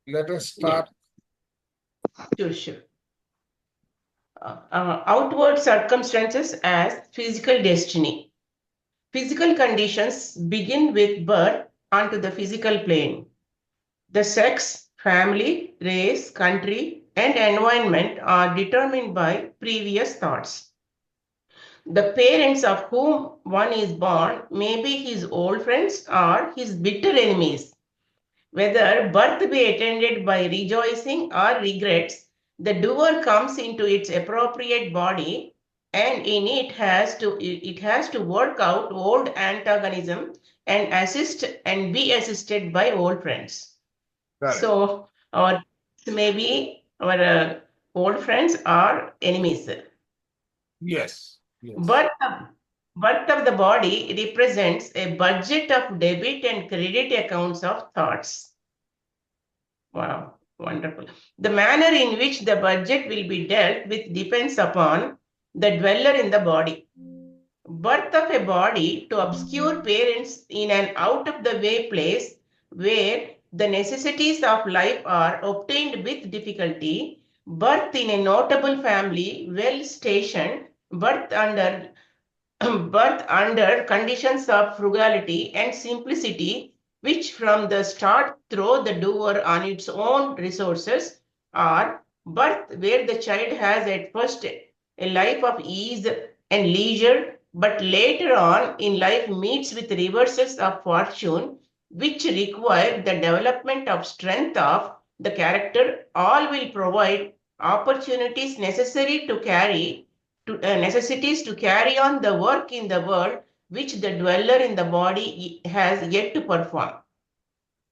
Let us Yeah, start. sure. Outward circumstances as physical destiny. Physical conditions begin with birth onto the physical plane. The sex, family, race, country, and environment are determined by previous thoughts. The parents of whom one is born may be his old friends or his bitter enemies. Whether birth be attended by rejoicing or regrets, the doer comes into its appropriate body, and in it has to work out old antagonism and assist and be assisted by old friends. Correct. So our maybe our old friends are enemies. Yes. Yes. Birth of, birth of the body represents a budget of debit and credit accounts of thoughts. Wow, wonderful. The manner in which the budget will be dealt with depends upon the dweller in the body. Birth of a body to obscure parents in an out of the way place where the necessities of life are obtained with difficulty. Birth in a notable family, well stationed, birth under birth under conditions of frugality and simplicity, which from the start throw the doer on its own resources, or birth where the child has at first a life of ease and leisure, but later on in life meets with reverses of fortune, which require the development of strength of the character, all will provide opportunities necessary to carry to necessities to carry on the work in the world which the dweller in the body has yet to perform.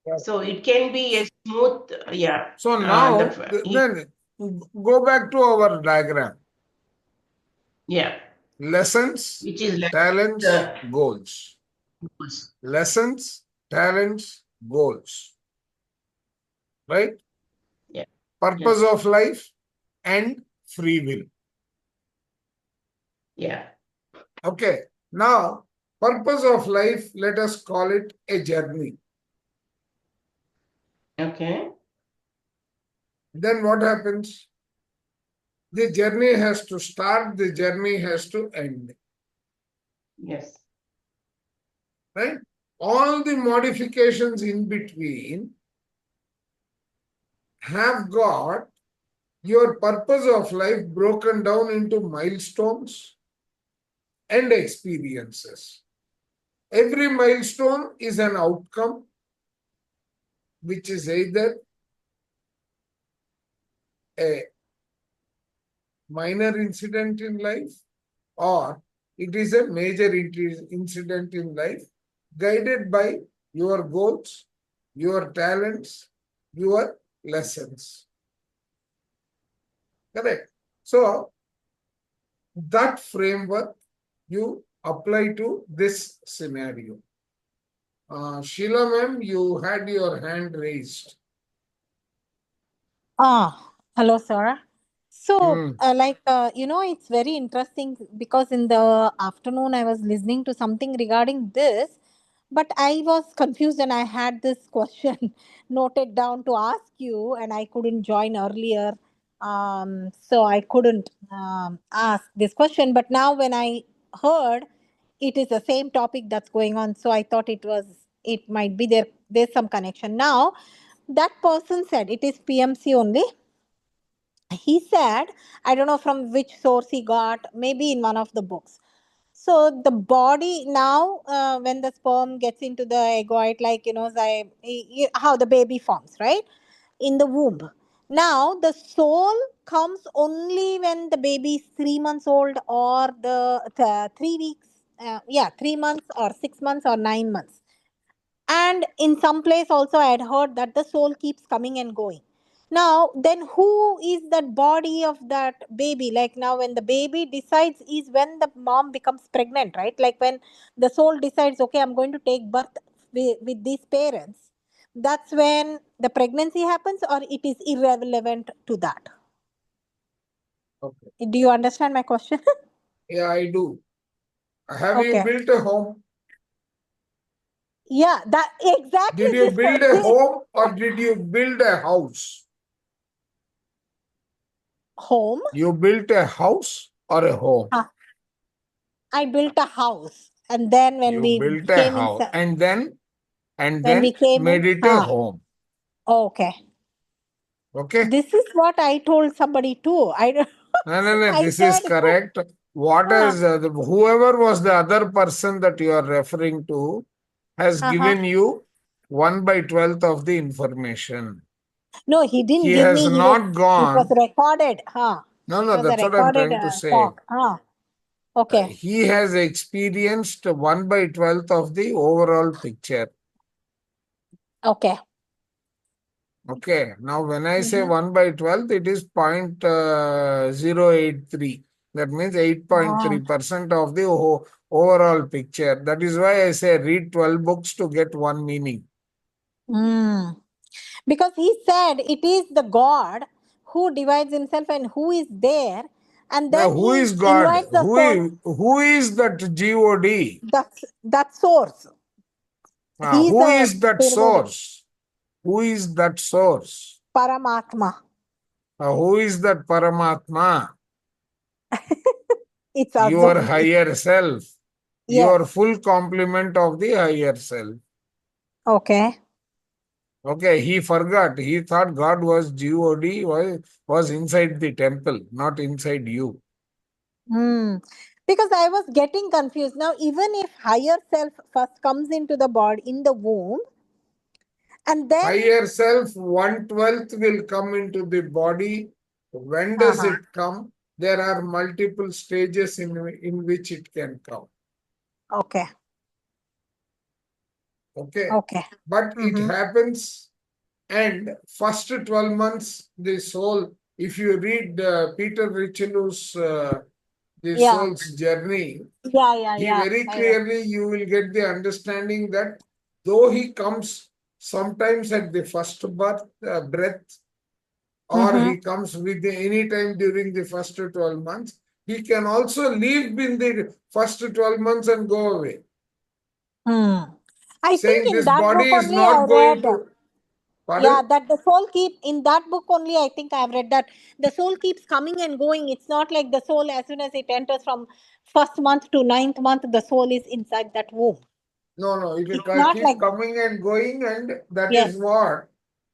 Correct. So it can be a smooth, yeah. So now, The then go back to our diagram. yeah, Lessons, which is like talents, the goals. Lessons, talents, goals. Right? yeah, Purpose yes, of life and free will. yeah, Okay. Now, purpose of life, let us call it a journey. okay, Then what happens? The journey has to start, the journey has to end. yes, Right? All the modifications in between have got your purpose of life broken down into milestones and experiences. Every milestone is an outcome, which is either a minor incident in life or it is a major incident in life, guided by your goals, your talents, your lessons. Correct. So that framework you apply to this scenario. Sheila ma'am, you had your hand raised. Hello, sir. So, Hmm. it's very interesting because in the afternoon I was listening to something regarding this, but I was confused and I had this question noted down to ask you, and I couldn't join earlier. So I couldn't ask this question. But now, when I heard it is the same topic that's going on, so I thought it might be there's some connection. Now, that person said it is PMC only. He said, I don't know from which source he got, maybe in one of the books. So the body now, when the sperm gets into the egoid, like how the baby forms, right, in the womb. Now the soul comes only when the baby is 3 months old, or the 3 weeks, 3 months or 6 months or 9 months. And in some place also I had heard that the soul keeps coming and going. Now then, who is that body of that baby? Like, now when the baby decides is when the mom becomes pregnant, right? Like when the soul decides, okay, I'm going to take birth with these parents, that's when the pregnancy happens, or it is irrelevant to that? Okay. Do you understand my question? Yeah, I do. Have you Okay. built a home? Yeah, that exactly. Did you build a this home or did you build a house? home. You built a house or a home? I built a house, and then when You we built a came house inside, and when then we came made in, it a home. okay. Okay? This is what I told somebody too. No, I this is said, correct. What uh, is whoever was the other person that you are referring to has uh-huh. given you 1/12 of the information. No, he didn't He give has me. not It was gone. recorded. No, It was a that's what I'm recorded trying to say. talk. Okay. He has experienced 1/12 of the overall picture. Okay. Okay. Now, when I say Mhm. 1/12, it is 0.083. That means 8.3% of the overall picture. That is why I say read 12 books to get one meaning. Mm. Because he said it is the God who divides himself and who is there, and Now, then who he is God? invites the soul. Who is that God? That source. He is Who a is that primordial source? Who is that source? Paramatma. Who is that Paramatma? It's us Your only. higher self. Yes. Your full complement of the higher self. Okay. Okay, he forgot. He thought God was God, was inside the temple, not inside you. Hmm. Because I was getting confused. Now, even if higher self first comes into the body in the womb, and then Higher self, 1/12 will come into the body. When does uh-huh. it come? There are multiple stages in which it can come. Okay. Okay. Okay. But it Mm-hmm. happens, and first 12 months, the soul, if you read Peter Richelieu's The Yeah. Soul's Journey, he Yeah. very clearly, you will get the understanding that though he comes sometimes at the first breath, or Mm-hmm. he comes with any time during the first 12 months, he can also leave in the first 12 months and go away, Hmm. I think saying in this that book body is only I not going read. to. Yeah, Pardon? that the soul keep in that book only. I think I've read that the soul keeps coming and going. It's not like the soul as soon as it enters from first month to ninth month, the soul is inside that womb. No, it will It's not keep like coming and going, and that yes. is what,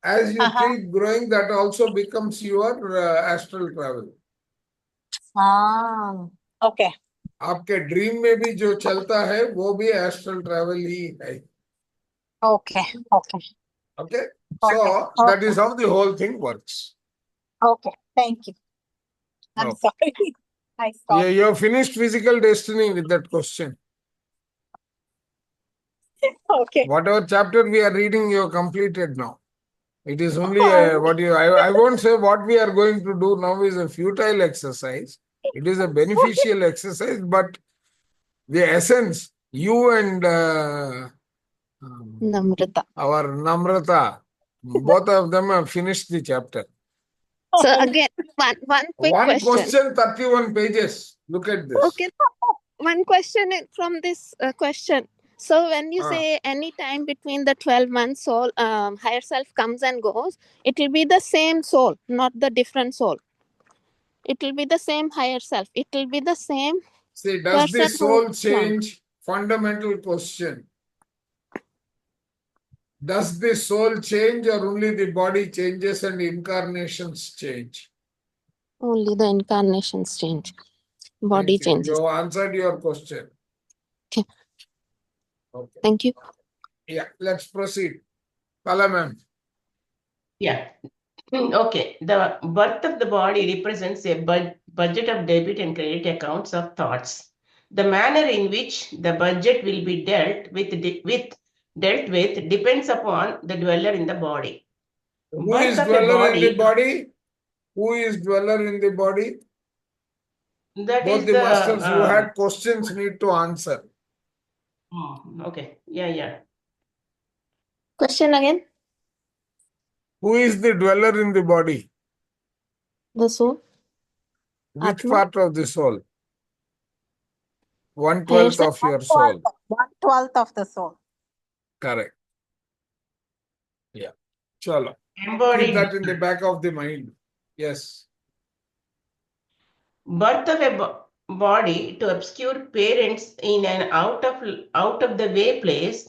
as you Uh-huh. keep growing, that also becomes your astral travel. Ah. Okay. आपके dream में भी जो चलता है वो भी astral travel ही है. Okay. Okay. Okay, Got it. so that Okay. is how the whole thing works. Okay. Thank you. I'm Okay. sorry. I Yeah, stopped. you have finished physical destiny with that question. Okay. Whatever chapter we are reading, you have completed now. It is only Um, I won't say what we are going to do now is a futile exercise. It is a beneficial exercise, but the essence, you and Namrata. our Namrata, both of them have finished the chapter. So again, one quick One question. question, 31 pages. Look at this. Okay, one question from this question. So when you Ah. say any time between the 12 months soul, higher self comes and goes, it will be the same soul, not the different soul. It will be the same higher self. It will be the same See, does the person who soul gone. change? Fundamental question. Does the soul change or only the body changes and incarnations change? Only the incarnations change. Body Thank you. changes. You answered your question. Okay. Okay. Thank you. Yeah, let's proceed. Kala ma'am. Yeah. Okay. The birth of the body represents a budget of debit and credit accounts of thoughts. The manner in which the budget will be dealt with depends upon the dweller in the body. Who Birth is of a dweller in the body, body? Who is dweller in the body? that Both is the the masters who had questions need to answer. okay. Yeah. Question again. Who is the dweller in the body? The soul. Which Atma. part of the soul? Higher 1/12 self. of your soul. 1/12 of the soul. Correct. Yeah. Chalo. Keep Embodied that in the back of the mind. Yes. birth of a body to obscure parents in an out of the way place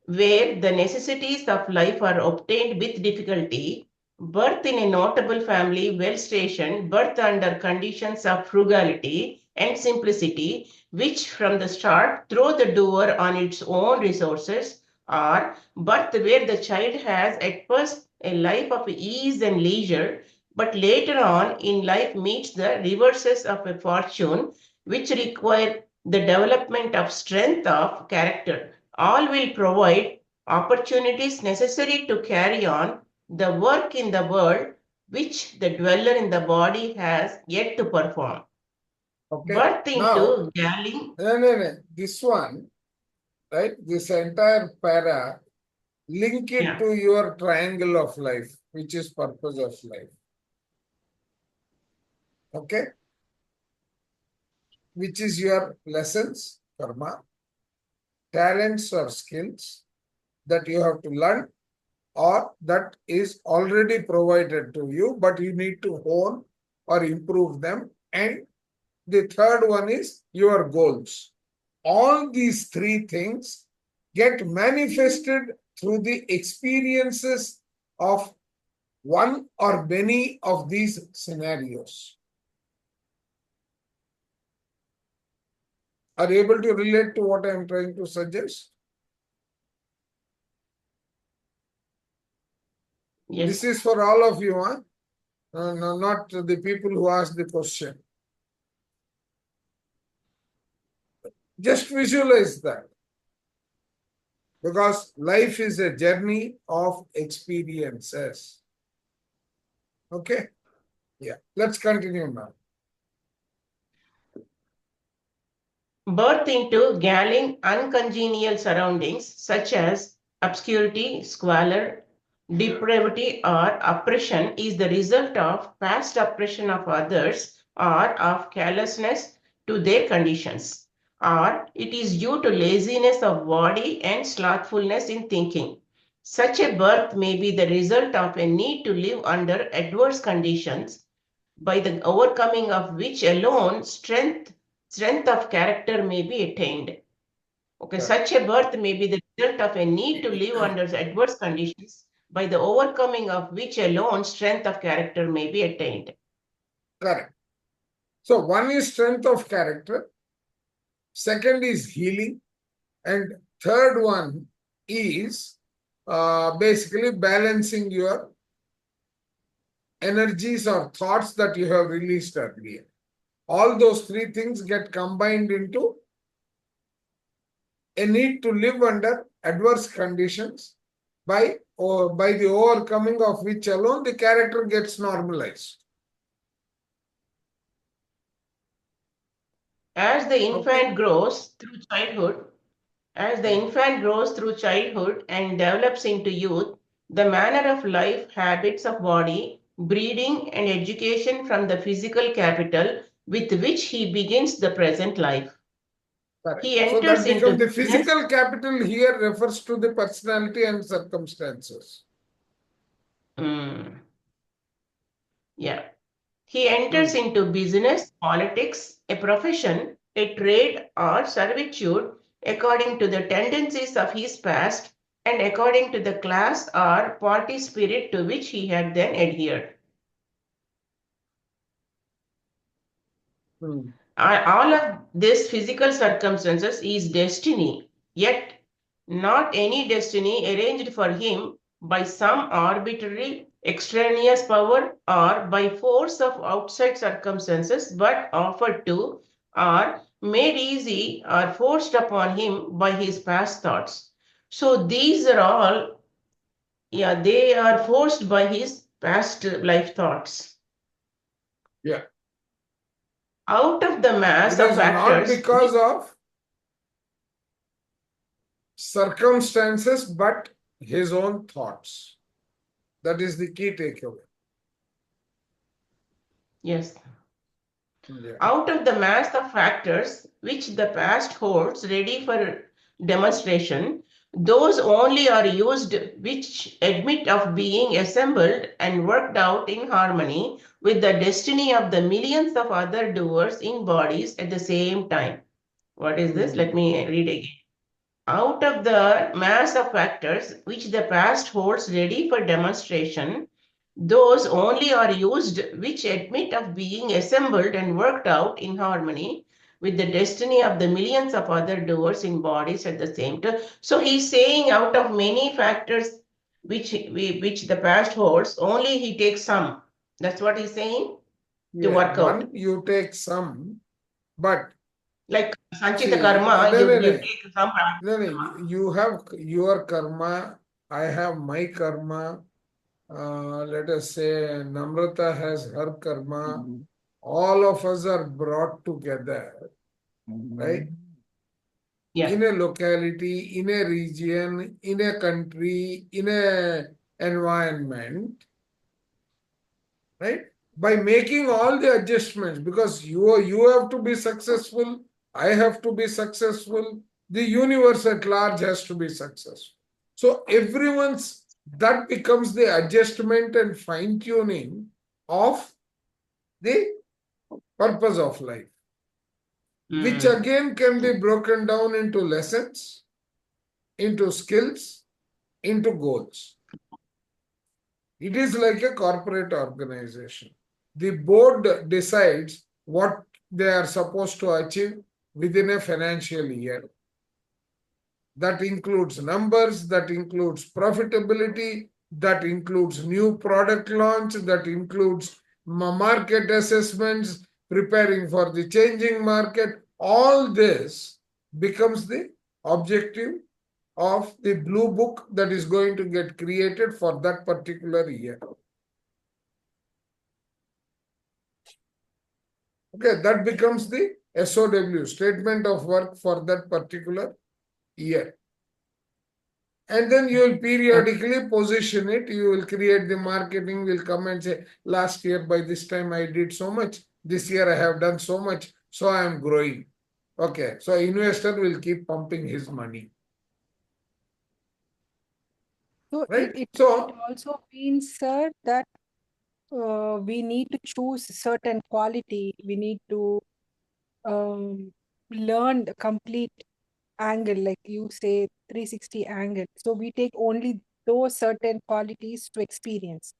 where the necessities of life are obtained with difficulty, birth in a notable family well stationed, birth under conditions of frugality and simplicity, which from the start throw the door on its own resources, or birth where the child has at first a life of ease and leisure, but later on in life meets the reverses of a fortune, which require the development of strength of character. All will provide opportunities necessary to carry on the work in the world which the dweller in the body has yet to perform. Okay. Birth Now, into galling. no. This one, right? This entire para, link it Yeah. to your triangle of life, which is purpose of life. Okay? Which is your lessons, karma, talents or skills that you have to learn, or that is already provided to you, but you need to hone or improve them. And the third one is your goals. All these three things get manifested through the experiences of one or many of these scenarios. Are you able to relate to what I am trying to suggest? Yes. This is for all of you, huh? No, not the people who asked the question. Just visualize that. Because life is a journey of experiences. Okay? Yeah. Let's continue now. Birth into galling uncongenial surroundings such as obscurity, squalor, depravity, or oppression is the result of past oppression of others or of carelessness to their conditions, or it is due to laziness of body and slothfulness in thinking. Such a birth may be the result of a need to live under adverse conditions, by the overcoming of which alone strength of character may be attained. Okay, Correct. such a birth may be the result of a need to live under adverse conditions, by the overcoming of which alone strength of character may be attained. Correct. So one is strength of character, second is healing, and third one is basically balancing your energies or thoughts that you have released earlier. All those three things get combined into a need to live under adverse conditions, by the overcoming of which alone the character gets normalized. As the infant Okay. grows through childhood, as the infant grows through childhood and develops into youth, the manner of life, habits of body, breeding, and education from the physical capital with which he begins the present life. Correct. He So enters that becomes into the physical capital here refers to the personality and circumstances. Yeah. He enters into business, politics, a profession, a trade, or servitude according to the tendencies of his past and according to the class or party spirit to which he had then adhered. All of this physical circumstances is destiny, yet not any destiny arranged for him by some arbitrary extraneous power or by force of outside circumstances, but offered to or made easy or forced upon him by his past thoughts. So these are all, they are forced by his past life thoughts. Yeah. Out of the mass It of is not factors, because of circumstances, but his own thoughts. That is the key takeaway. yes. Yeah. Out of the mass of factors which the past holds ready for demonstration, Those only are used which admit of being assembled and worked out in harmony with the destiny of the millions of other doers in bodies at the same time. What is this? Let me read again. Out of the mass of factors which the past holds ready for demonstration, those only are used which admit of being assembled and worked out in harmony with the destiny of the millions of other doers in bodies at the same time. So he's saying out of many factors which the past holds, only he takes some. That's what he's saying to Yeah, work out. one, you take some, but Like Sanchita see, Karma, no, you no, take some. no, you have your karma, I have my karma. Let us say Namrata has her karma. All of us are brought together, right? Yeah. In a locality, in a region, in a country, in a environment, right? By making all the adjustments, because you have to be successful, I have to be successful, the universe at large has to be successful. So everyone's, that becomes the adjustment and fine-tuning of the purpose of life, which again can be broken down into lessons, into skills, into goals. It is like a corporate organization. The board decides what they are supposed to achieve within a financial year. That includes numbers, that includes profitability, that includes new product launch, that includes market assessments, preparing for the changing market. All this becomes the objective of the blue book that is going to get created for that particular year. Okay, that becomes the SOW, statement of work for that particular year. And then you will periodically position it. You will create the marketing, will come and say, last year by this time I did so much. This year I have done so much. So I am growing. Okay, so investor will keep pumping his money. So Right? it So also means, sir, that we need to choose certain quality. We need to learn the complete angle, like you say, 360 angle. So we take only those certain qualities to experience.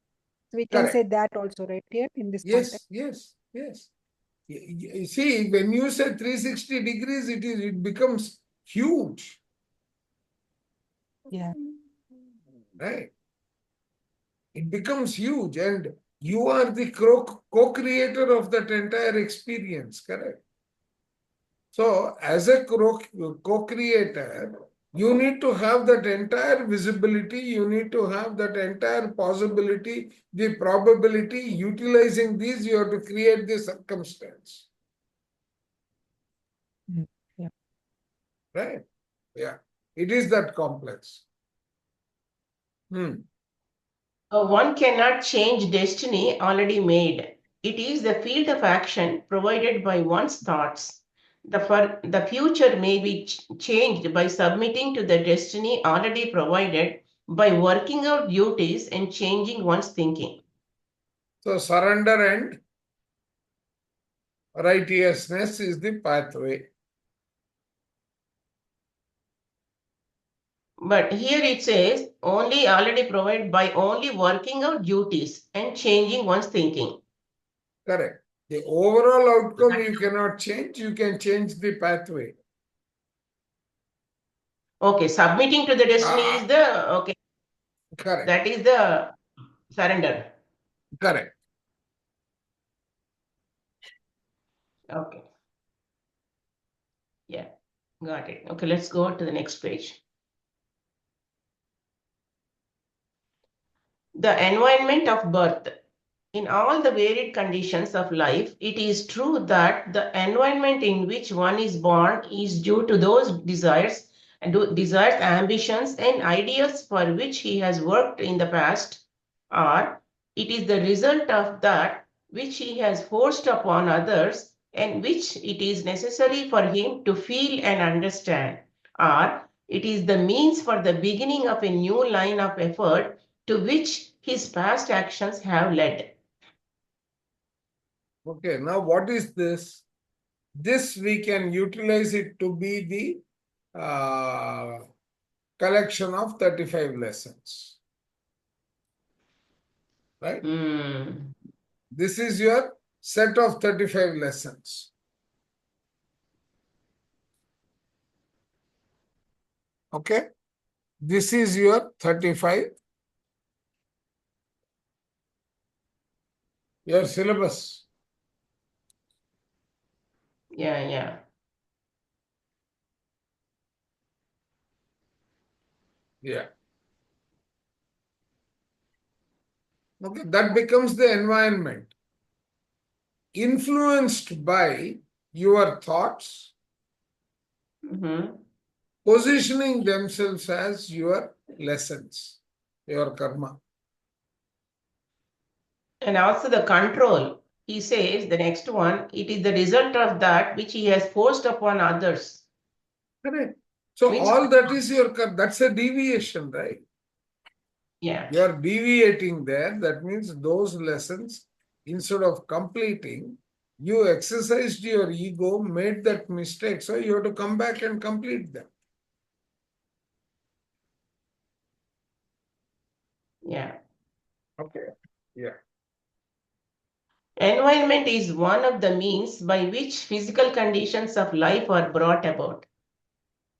So we can say correct. that also right here in this context. Yes. You see, when you say 360 degrees, it becomes huge. Yeah. Right? It becomes huge, and you are the co-creator of that entire experience, correct? So, as a co-creator, you need to have that entire visibility, you need to have that entire possibility, the probability. Utilizing these, you have to create the circumstance. Yeah. Right? Yeah. It is that complex. One cannot change destiny already made. It is the field of action provided by one's thoughts. The future may be changed by submitting to the destiny already provided by working out duties and changing one's thinking. So, surrender and righteousness is the pathway. But here it says only already provided by only working out duties and changing one's thinking. Correct. The overall outcome you cannot change, you can change the pathway. Okay, submitting to the destiny is the, okay. Correct. That is the surrender. Correct. Okay. Yeah, got it. Okay, let's go to the next page. The environment of birth. In all the varied conditions of life, it is true that the environment in which one is born is due to those desires, ambitions, and ideas for which he has worked in the past, or it is the result of that which he has forced upon others and which it is necessary for him to feel and understand, or It is the means for the beginning of a new line of effort to which his past actions have led. Okay, now what is this? This we can utilize it to be the collection of 35 lessons. Right? Hmm. This is your set of 35 lessons. Okay? This is your 35, your syllabus. Yeah. Yeah. Okay, that becomes the environment. Influenced by your thoughts, Mhm. positioning themselves as your lessons, your karma. And also the control. He says, the next one, it is the result of that which he has forced upon others. Correct. So Means, all that is your karma. That's a deviation, right? yeah. You are deviating there. That means those lessons, instead of completing, you exercised your ego, made that mistake. So you have to come back and complete them. Yeah. Okay. Yeah. Environment is one of the means by which physical conditions of life are brought about.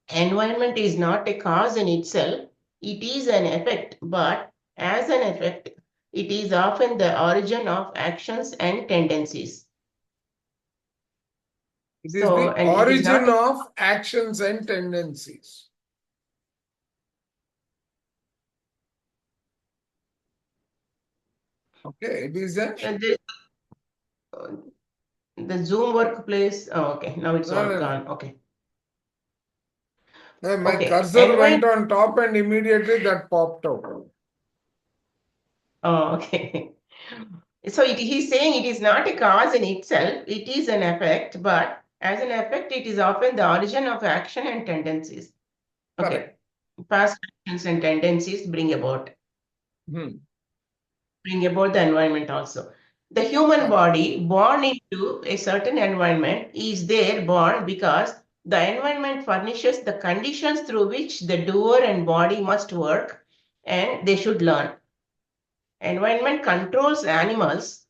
Environment is not a cause in itself, it is an effect, but as an effect, it is often the origin of actions and tendencies. It is the And it is origin not, of actions and tendencies. Okay, it is a the Zoom workplace. Oh, okay, now it's all no. gone. Okay. My Okay. cursor went on top and immediately that popped out. Oh, okay. So he's saying it is not a cause in itself, it is an effect, but as an effect, it is often the origin of action and tendencies. Okay. Correct. Past actions and tendencies bring about Hmm. the environment also. The human body born into a certain environment is there born because the environment furnishes the conditions through which the doer and body must work and they should learn. Environment controls animals.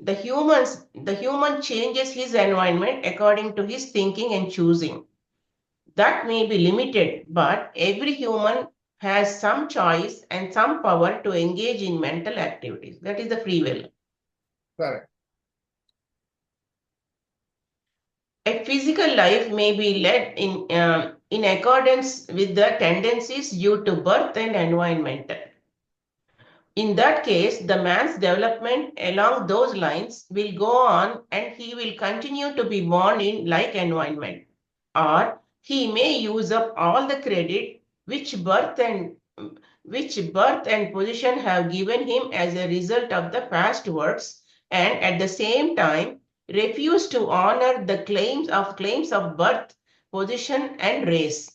The human changes his environment according to his thinking and choosing. That may be limited, but every human has some choice and some power to engage in mental activities. That is the free will. Correct. A physical life may be led in accordance with the tendencies due to birth and environment. In that case, the man's development along those lines will go on and he will continue to be born in like environment. Or he may use up all the credit which birth and position have given him as a result of the past works, and at the same time refuse to honor the claims of birth, position, and race.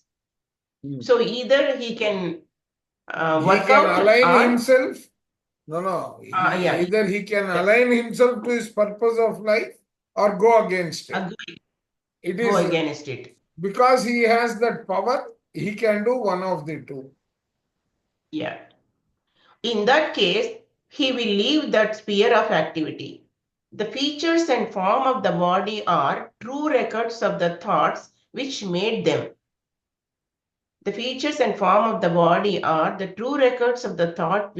So either he can He work can out align or himself. No. Either he can align himself to his purpose of life or go against it. It go is against it. because he has that power, he can do one of the two. Yeah. In that case, he will leave that sphere of activity. The features and form of the body are true records of the thoughts which made them. The features and form of the body are the true records of the thoughts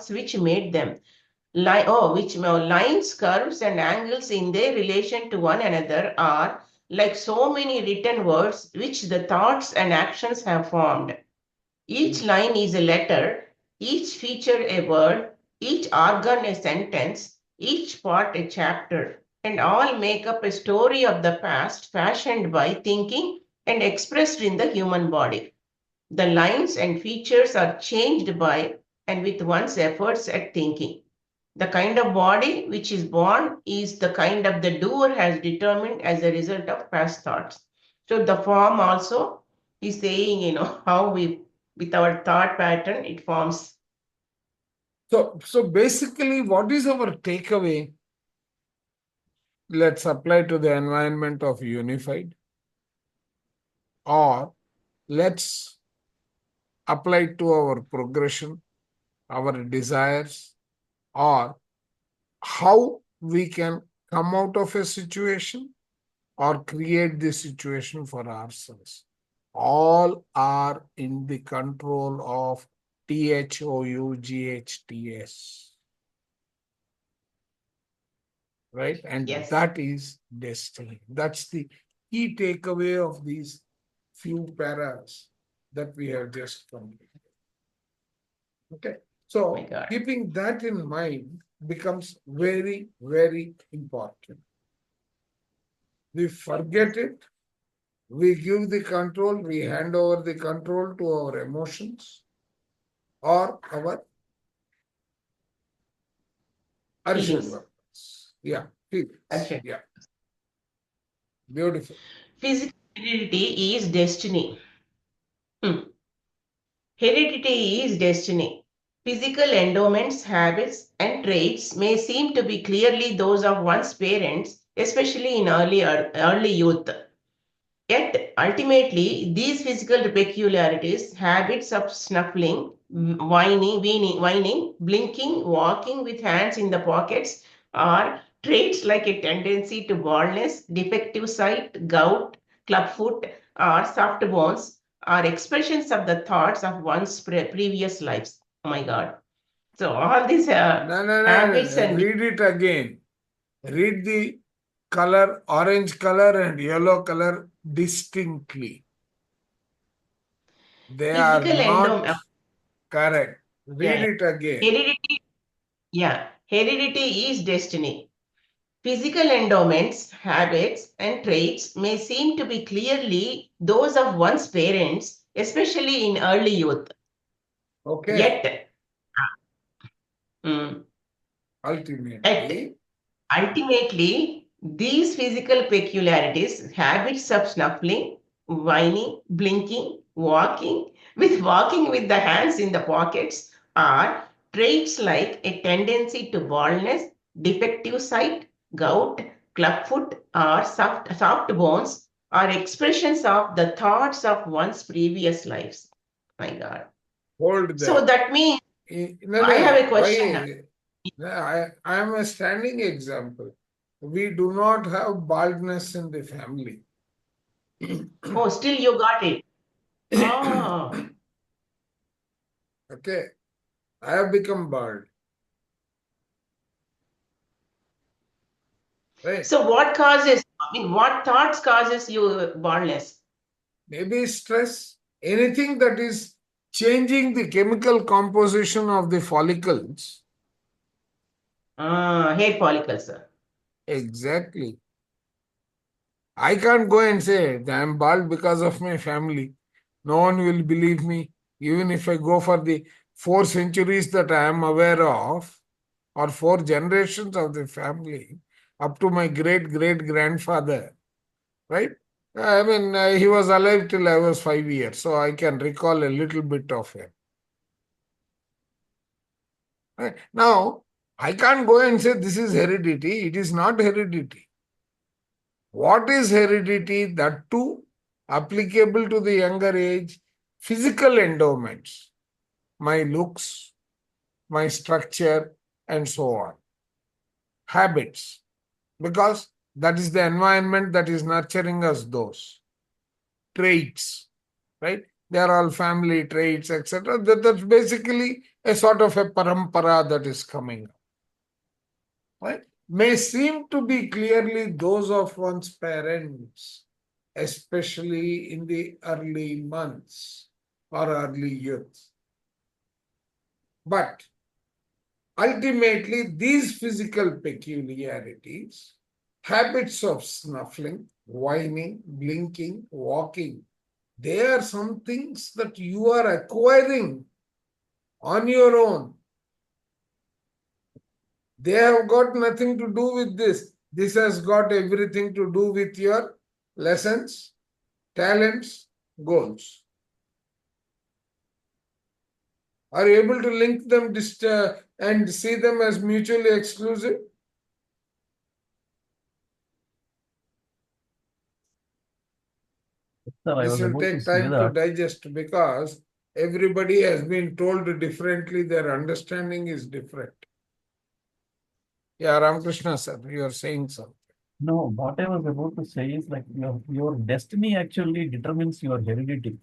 which made them. Lines, curves, and angles in their relation to one another are like so many written words which the thoughts and actions have formed. Each line is a letter, each feature a word, each organ a sentence, each part a chapter, and all make up a story of the past fashioned by thinking and expressed in the human body. The lines and features are changed by and with one's efforts at thinking. The kind of body which is born is the kind of the doer has determined as a result of past thoughts. So the form also He's saying, how we, with our thought pattern, it forms. So basically, what is our takeaway? Let's apply to the environment of unified, or let's apply to our progression, our desires, or how we can come out of a situation or create the situation for ourselves. All are in the control of THOUGHTS. Right? And Yes. that is destiny. That's the key takeaway of these few paras that we have just completed. Okay. My So God. keeping that in mind becomes very, very important. We forget it. We give the control, we hand over the control to our emotions or our Arshad Feelings. weapons. Yeah, feelings. Arshad. Yeah, beautiful. Physical heredity is destiny. Heredity is destiny. Physical endowments, habits, and traits may seem to be clearly those of one's parents, especially in early youth. Yet, ultimately, these physical peculiarities, habits of snuffling, whining, blinking, walking with hands in the pockets, are traits like a tendency to baldness, defective sight, gout, clubfoot, or soft bones, are expressions of the thoughts of one's previous lives. Oh my God. So, all these No. habits and Read it again. Read the color, orange color and yellow color distinctly. They are physical not endowment. correct. Read Yeah, it again. heredity. Yeah, heredity is destiny. Physical endowments, habits, and traits may seem to be clearly those of one's parents, especially in early youth. Okay. Yet, mm, Ultimately, ultimately, these physical peculiarities, habits of snuffling, whining, blinking, walking with the hands in the pockets, are traits like a tendency to baldness, defective sight, gout, clubfoot, or soft bones, are expressions of the thoughts of one's previous lives. My God. hold So there. that means No, I have a question. I am a standing example. We do not have baldness in the family. Oh, still you got it. Oh. Okay. I have become bald. Right? So what thoughts causes you baldness? Maybe stress, anything that is changing the chemical composition of the follicles. Hair follicles, sir. Exactly. I can't go and say I am bald because of my family. No one will believe me. Even if I go for the 4 centuries that I am aware of, or 4 generations of the family, up to my great great grandfather, right? I mean, he was alive till I was 5 years, so I can recall a little bit of him. Right? Now, I can't go and say this is heredity. It is not heredity. What is heredity? That too applicable to the younger age, physical endowments, my looks, my structure, and so on. Habits, because that is the environment that is nurturing us those. Traits, right? They are all family traits, etc. That's basically a sort of a parampara that is coming up. Right? May seem to be clearly those of one's parents, especially in the early months or early youth. But ultimately, these physical peculiarities, habits of snuffling, whining, blinking, walking, they are some things that you are acquiring on your own. They have got nothing to do with this. This has got everything to do with your lessons, talents, goals? Are you able to link them and see them as mutually exclusive? Sir, I This was will about to take say time to that. digest because everybody has been told differently, their understanding is different. Yeah, Ramakrishna sir, you are saying something. No, what I was about to say is like your destiny actually determines your heredity.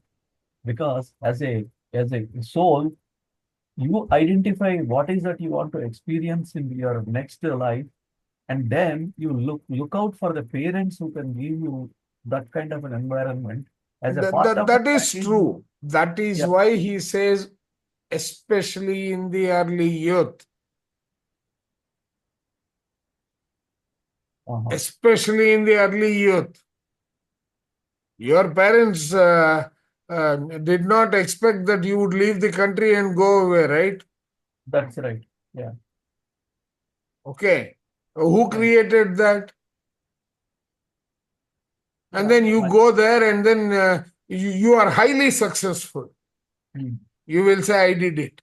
Because as a soul, you identify what is that you want to experience in your next life, and then you look out for the parents who can give you that kind of an environment as a part of That the is package. true. That is Yeah. why he says, especially in the early youth, especially in the early youth. Your parents did not expect that you would leave the country and go away, right? That's right. Yeah. Okay. Who created that? And Yeah, then you go there and then you are highly successful. You will say, I did it.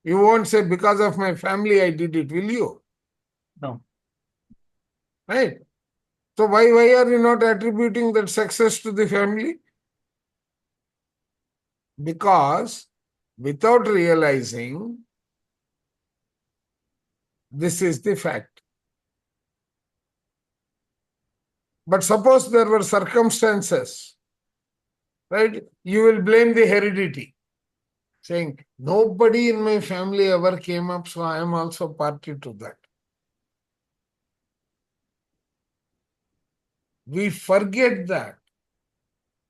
You won't say, because of my family, I did it, will you? No. Right? So why are you not attributing that success to the family? Because without realizing, this is the fact. But suppose there were circumstances, right? You will blame the heredity, saying, nobody in my family ever came up, so I am also party to that. We forget that.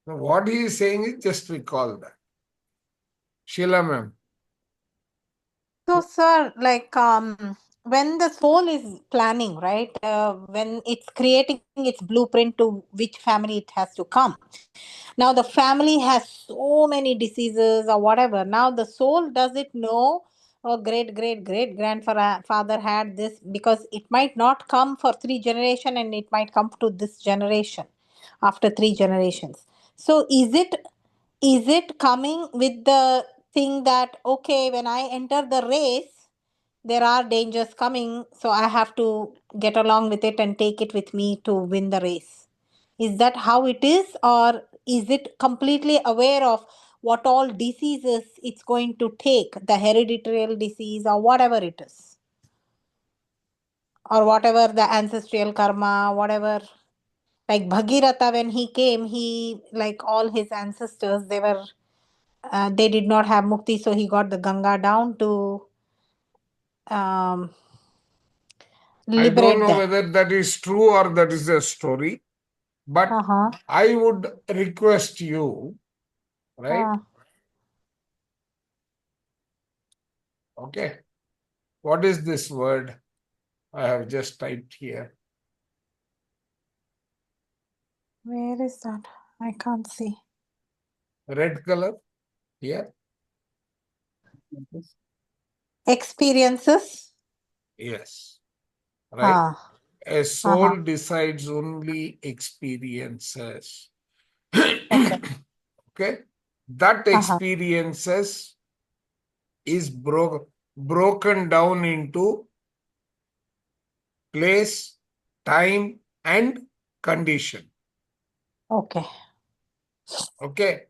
Now, what he is saying is just recall that. Sheila ma'am. So, sir, like when the soul is planning, right? When it's creating its blueprint to which family it has to come. Now the family has so many diseases or whatever. Now the soul does it know? Oh, great grandfather had this, because it might not come for 3 generations and it might come to this generation after 3 generations. So is it coming with the thing that, okay, when I enter the race, there are dangers coming, so I have to get along with it and take it with me to win the race? Is that how it is, or is it completely aware of what all diseases it's going to take, the hereditary disease or whatever it is, or whatever the ancestral karma, whatever? Like Bhagirath, when he came, he, like all his ancestors, they did not have mukti, so he got the Ganga down to I don't liberate know them. whether that is true or that is a story, but I would request you, right? Okay. What is this word I have just typed here? Where is that? I can't see. Red color here? Experiences. Yes. Right? A soul Uh-huh. decides only experiences. Okay. Okay? That experiences is broken down into place, time, and condition. Okay. Okay?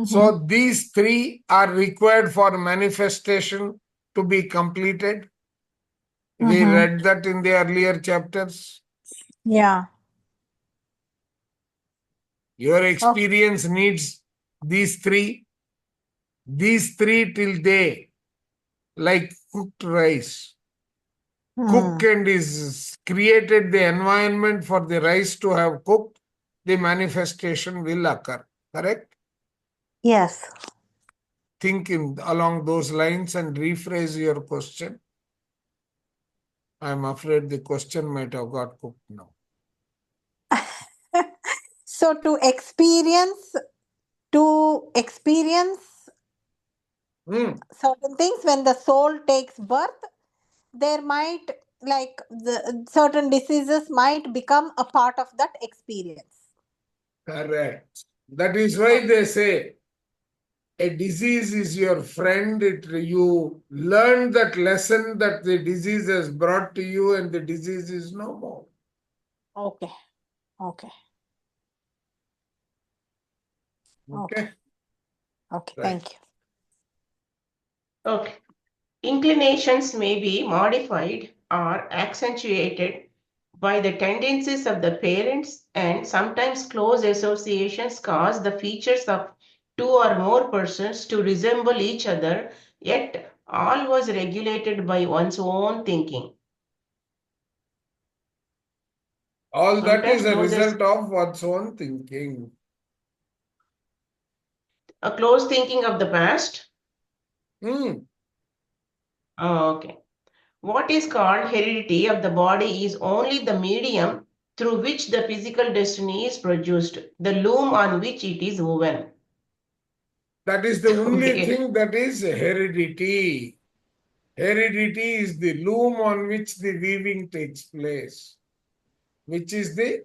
So these three are required for manifestation to be completed. We read that in the earlier chapters. Yeah. Your experience needs these three. These three till they, like cooked rice. Cook and is created the environment for the rice to have cooked, the manifestation will occur. Correct? Yes. Think along those lines and rephrase your question. I'm afraid the question might have got cooked now. So to experience certain things, when the soul takes birth, there might, like, the certain diseases might become a part of that experience. Correct. That is why they say a disease is your friend. You learn that lesson that the disease has brought to you, and the disease is no more. Okay. Okay. Okay. Okay. Right. Thank you. Okay. Inclinations may be modified or accentuated by the tendencies of the parents, and sometimes close associations cause the features of two or more persons to resemble each other, yet all was regulated by one's own thinking. All that Sometimes is a close result of one's own thinking. a close thinking of the past. Hmm. Oh, okay. What is called heredity of the body is only the medium through which the physical destiny is produced, the loom on which it is woven. That is the only Okay. thing that is heredity. Heredity is the loom on which the weaving takes place, which is the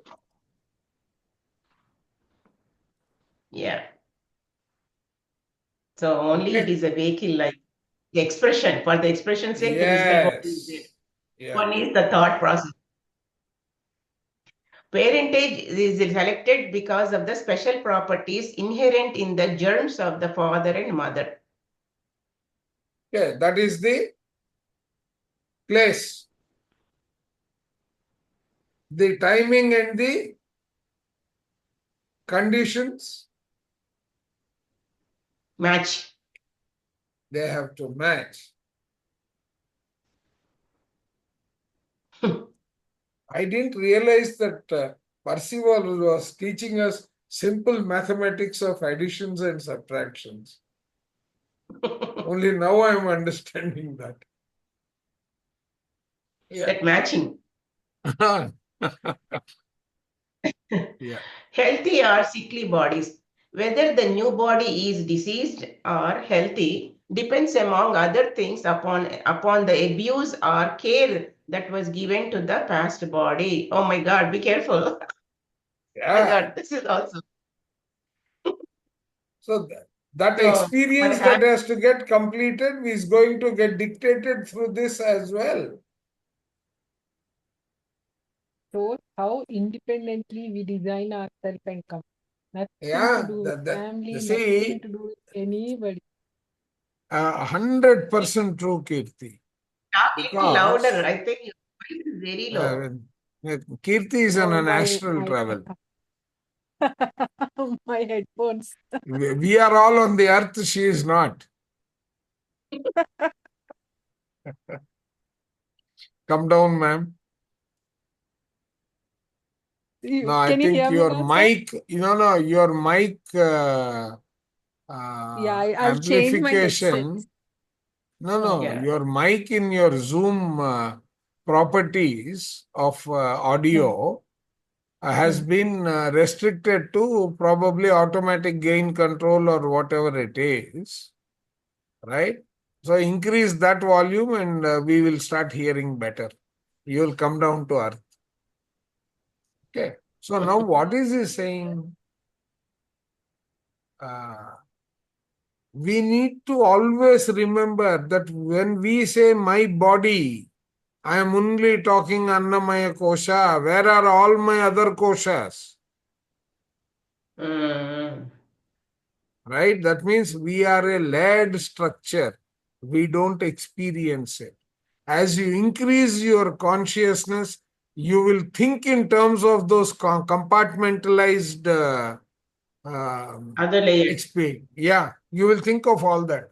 Yeah. So only it okay. is a vehicle like the expression. For the expression sake, the physical body is there. Yes. Yeah. One is the thought process. Parentage is selected because of the special properties inherent in the germs of the father and mother. Yeah, that is the place. The timing and the conditions, Match. they have to match. I didn't realize that Percival was teaching us simple mathematics of additions and subtractions. Only now I am understanding that. Yeah. That matching. Yeah. Healthy or sickly bodies. Whether the new body is diseased or healthy depends, among other things, upon the abuse or care that was given to the past body. Oh my God, be careful. My Yeah. God, this is awesome. So that So, experience that has to get completed is going to get dictated through this as well. So how independently we design ourselves and come. Nothing Yeah, to do with family, you nothing see, to do with anybody. 100% true, Kirti. talk a little louder. Because I think your voice is very low. Kirti is on Oh, an astral my travel. my headphones. We are all on the earth, she is not. Come down, ma'am. No, I Can you think hear me your now, sir? mic, your mic Yeah, I'll change my headset. amplification. No, Yeah. your mic in your Zoom properties of audio has been restricted to probably automatic gain control or whatever it is, right? So increase that volume and we will start hearing better. You will come down to earth. Okay. So now what is he saying? We need to always remember that when we say my body, I am only talking Annamaya Kosha. Where are all my other koshas? Right? That means we are a layered structure. We don't experience it. As you increase your consciousness, you will think in terms of those compartmentalized Other layers. experience. Yeah, you will think of all that.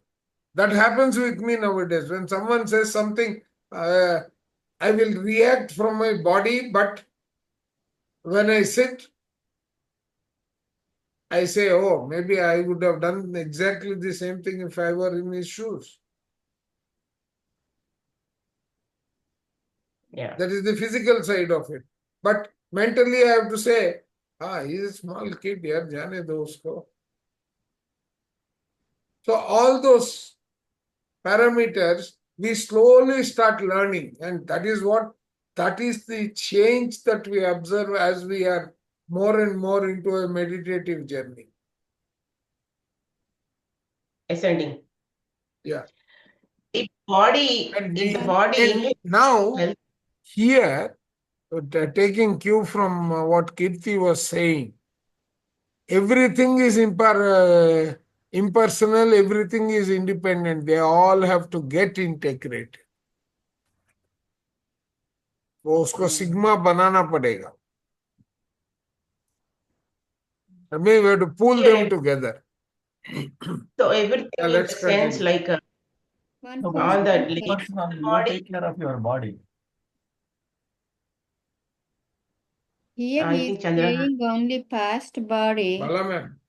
That happens with me nowadays. When someone says something, I will react from my body, but when I sit, I say, oh, maybe I would have done exactly the same thing if I were in his shoes. Yeah. That is the physical side of it. But mentally, I have to say, he's a small kid, yaar, jaane do usko. So all those parameters, we slowly start learning. And that is the change that we observe as we are more and more into a meditative journey. ascending. Yeah. If body, And if the we body and inherits now health, here, taking cue from what Kirti was saying, everything is impersonal, everything is independent. They all have to get integrated. वो उसको sigma बनाना पड़ेगा. I mean, we have to pull Yeah, them together. so everything in the Let's sense continue. like No, but all the it's layers personal. of the You body. take care of your body. Here I he is think Chandra. saying only past body. Bala ma'am,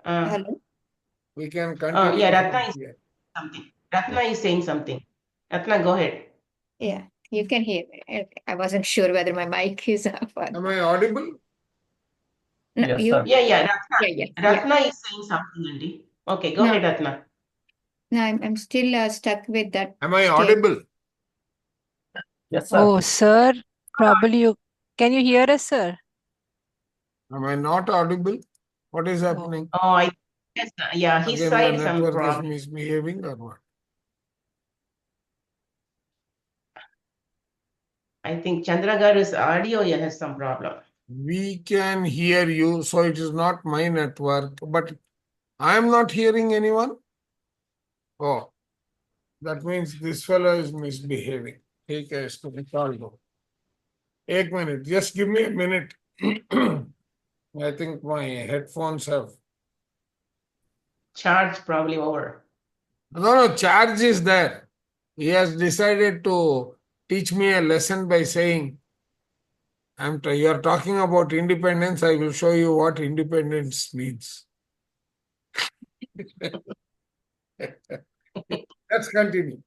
Hello? we can continue. Yeah, Ratna from is here. something. Ratna is saying something. Ratna, go ahead. Yeah, you can hear me. Okay, I wasn't sure whether my mic is off or Am not. I audible? No, Yes, you, sir. Yeah, Ratna. yeah, yeah. Ratna is saying something, Andy. Okay, go No. ahead, Ratna. No, I'm still stuck with that Am I state. audible? Yes, sir. Oh, sir, probably you can you hear us, sir? Am I not audible? What is happening? Oh, I yes, yeah, his Again, my side some network is problem. misbehaving or what? I think Chandragar's audio has some problem. We can hear you, so it is not my network, but I am not hearing anyone. Oh, that means this fellow is misbehaving. ठीक है, इसको निकाल दो. एक minute, just give me a minute. I think my headphones have. Charge probably over. No, charge is there. He has decided to teach me a lesson by saying, you are talking about independence, I will show you what independence means. Let's continue.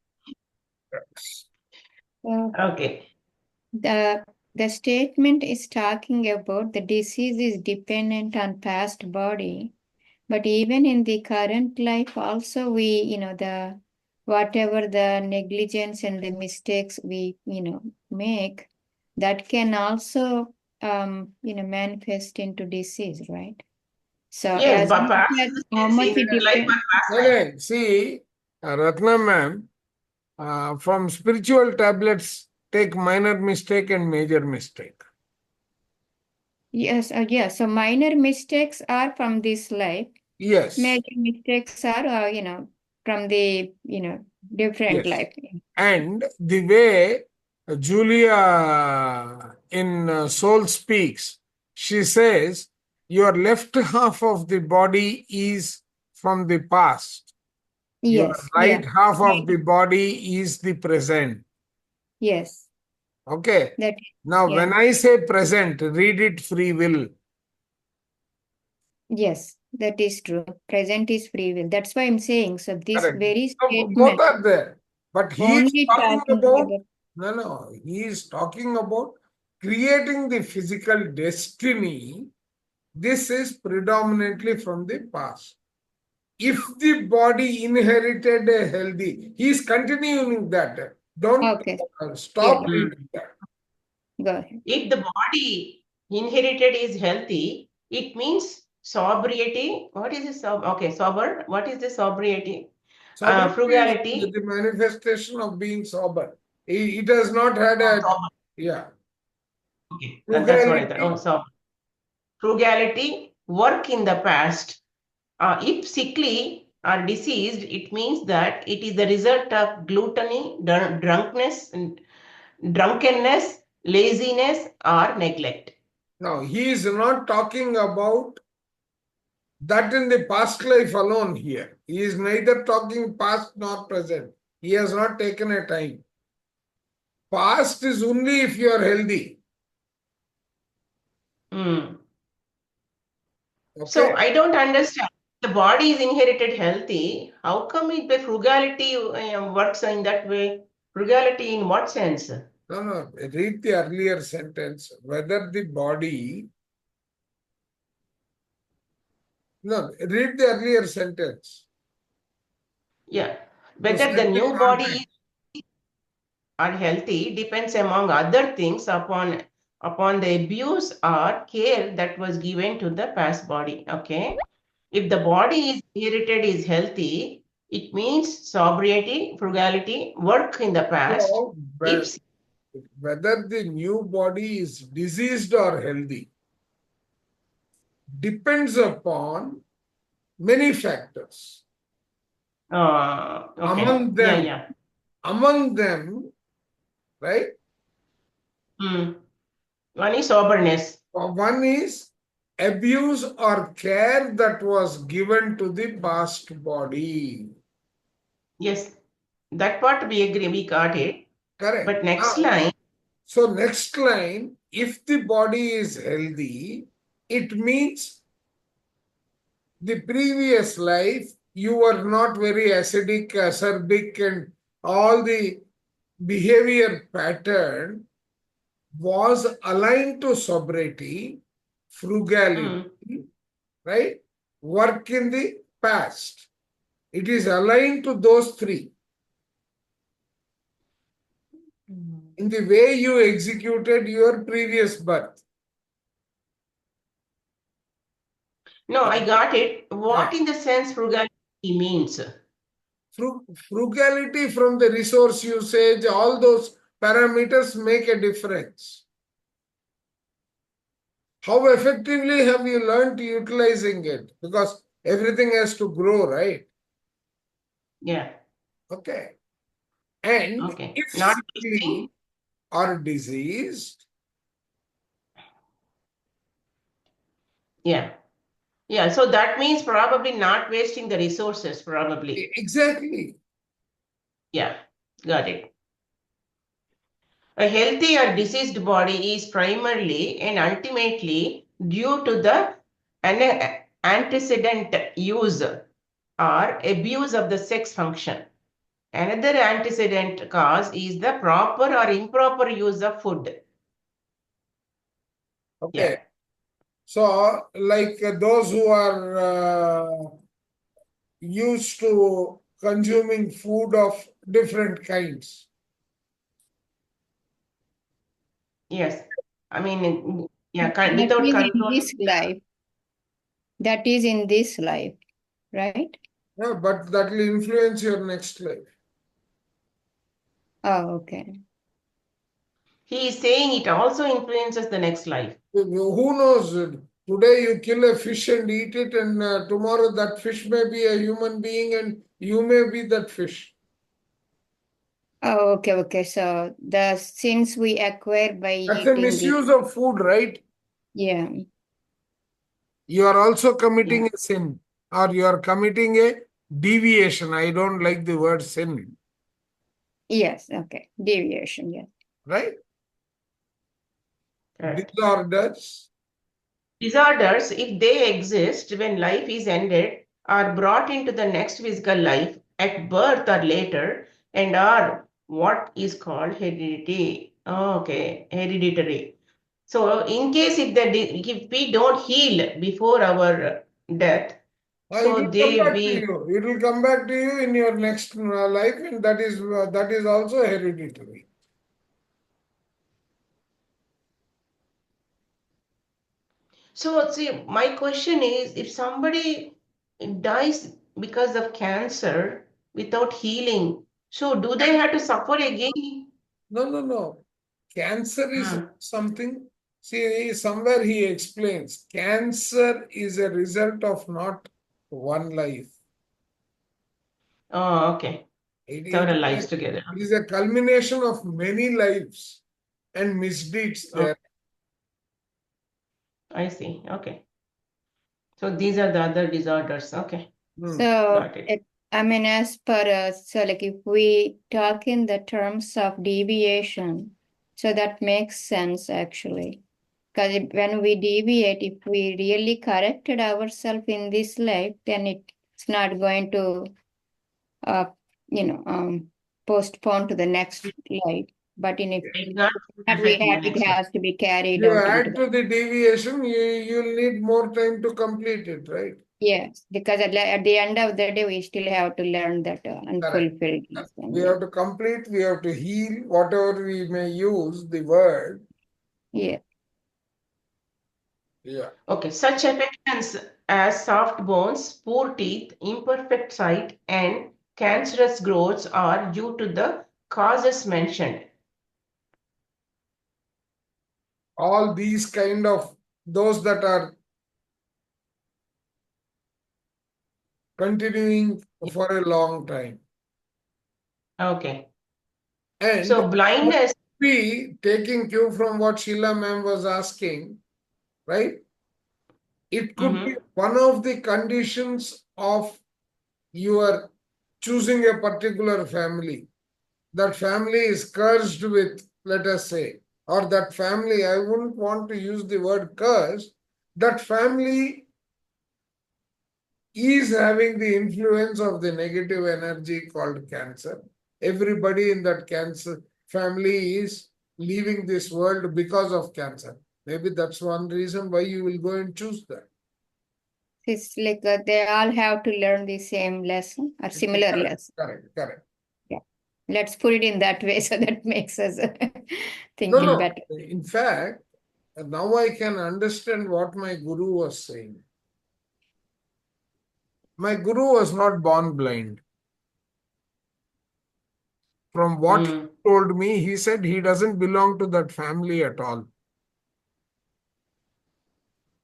Okay. The statement is talking about the disease is dependent on past body, but even in the current life also we, the whatever the negligence and the mistakes we, make, that can also, manifest into disease, right? So Yes, as but we past said, is how much it in life, depends. but past life. See, Ratna ma'am, from spiritual tablets, take minor mistake and major mistake. Yes, yes. So minor mistakes are from this life. Yes. Major mistakes are, from the, different Yes. life. And the way Julia in Soul Speaks, she says, your left half of the body is from the past. Your Yes. right Yeah. half of the body is the present. Yes. Okay. That. Now, Yeah. when I say present, read it free will. Yes, that is true. Present is free will. That's why I'm saying. So this Correct. very So statement both are there. But he is only talking talking about, about. he is talking about creating the physical destiny. This is predominantly from the past. If the body inherited a healthy, he is continuing that. Don't Okay. stop Yeah. reading that. Go ahead. If the body inherited is healthy, it means sobriety. What is this? Okay, sober. What is the sobriety? Sobriety Frugality. is the manifestation of being sober. It has not had a, Sober. yeah. Okay, that's what I thought. Oh, sober. Frugality, work in the past. If sickly or diseased, it means that it is the result of gluttony, drunkenness, laziness, or neglect. Now, he is not talking about that in the past life alone here. He is neither talking past nor present. He has not taken a time. Past is only if you are healthy. Mm. Okay? So I don't understand. The body is inherited healthy. How come the frugality works in that way? Frugality in what sense? No. Read the earlier sentence. Whether the body. No, read the earlier sentence. Yeah. You Whether said the new body context. is unhealthy depends among other things upon the abuse or care that was given to the past body. Okay. If the body is inherited is healthy, it means sobriety, frugality, work in the past. So, If whether the new body is diseased or healthy depends upon many factors. okay, Among them, yeah. right? One is soberness. One is abuse or care that was given to the past body. Yes, that part we agree, we got it. Correct. But next Now, line, so next line, if the body is healthy, it means the previous life you were not very acidic, acerbic, and all the behavior pattern was aligned to sobriety, frugality, right? Work in the past. It is aligned to those three. In the way you executed your previous birth. no, I got it. What in the sense frugality means? Frugality from the resource usage, all those parameters make a difference. How effectively have you learned utilizing it? Because everything has to grow, right? Yeah. Okay. And Okay. if Not sickly or diseased, yeah. Yeah. So that means probably not wasting the resources, probably. exactly. Yeah. Got it. A healthy or diseased body is primarily and ultimately due to the antecedent use or abuse of the sex function. Another antecedent cause is the proper or improper use of food. Okay. Yeah. So, like those who are used to consuming food of different kinds. Yes. I mean, yeah, That without is in control. this life. That is in this life, right? Yeah, but that will influence your next life. Oh, okay. He is saying it also influences the next life. Who knows? Today you kill a fish and eat it, and tomorrow that fish may be a human being and you may be that fish. Oh, okay, okay. So the sins we acquire by That's a eating misuse of food, right? yeah. You are also committing a sin, or you are committing a deviation. I don't like the word sin, Yes, okay. Deviation, yes. right? Correct. Disorders. Disorders, if they exist when life is ended, are brought into the next physical life at birth or later and are what is called heredity. Okay, hereditary. So, in case if we don't heal before our death, It so will come back to you. It will come back to you in your next life, and that is also hereditary. So, see, my question is, if somebody dies because of cancer without healing, so do they have to suffer again? No. Cancer is something. See, somewhere he explains cancer is a result of not one life. Oh, okay. Several lives together. It is a culmination of many lives and misdeeds there. I see. Okay. So these are the other disorders. Okay. Hmm. So, Got it. I mean, as per us, so like if we talk in the terms of deviation, so that makes sense actually. Because when we deviate, if we really corrected ourselves in this life, then it's not going to, postpone to the next life. But in if It's not it has to be carried You out into add to the deviation, you'll need more time to complete it, right? yes, because at the end of the day, we still have to learn that unfulfilled Correct. lesson. We have to complete, we have to heal, whatever we may use the word. Yeah. Yeah. Okay. Such affections as soft bones, poor teeth, imperfect sight, and cancerous growths are due to the causes mentioned. All these kind of, those that are continuing for a long time. Okay. And So blindness, be taking cue from what Sheila ma'am was asking, right? It could be one of the conditions of your choosing a particular family. That family is cursed with, let us say, or that family, I wouldn't want to use the word curse, that family is having the influence of the negative energy called cancer. Everybody in that cancer family is leaving this world because of cancer. Maybe that's one reason why you will go and choose that. It's like they all have to learn the same lesson or similar Correct, lesson. correct. Yeah. Let's put it in that way so that makes us No, thinking better. in fact, now I can understand what my guru was saying. My guru was not born blind. From what he told me, he said he doesn't belong to that family at all.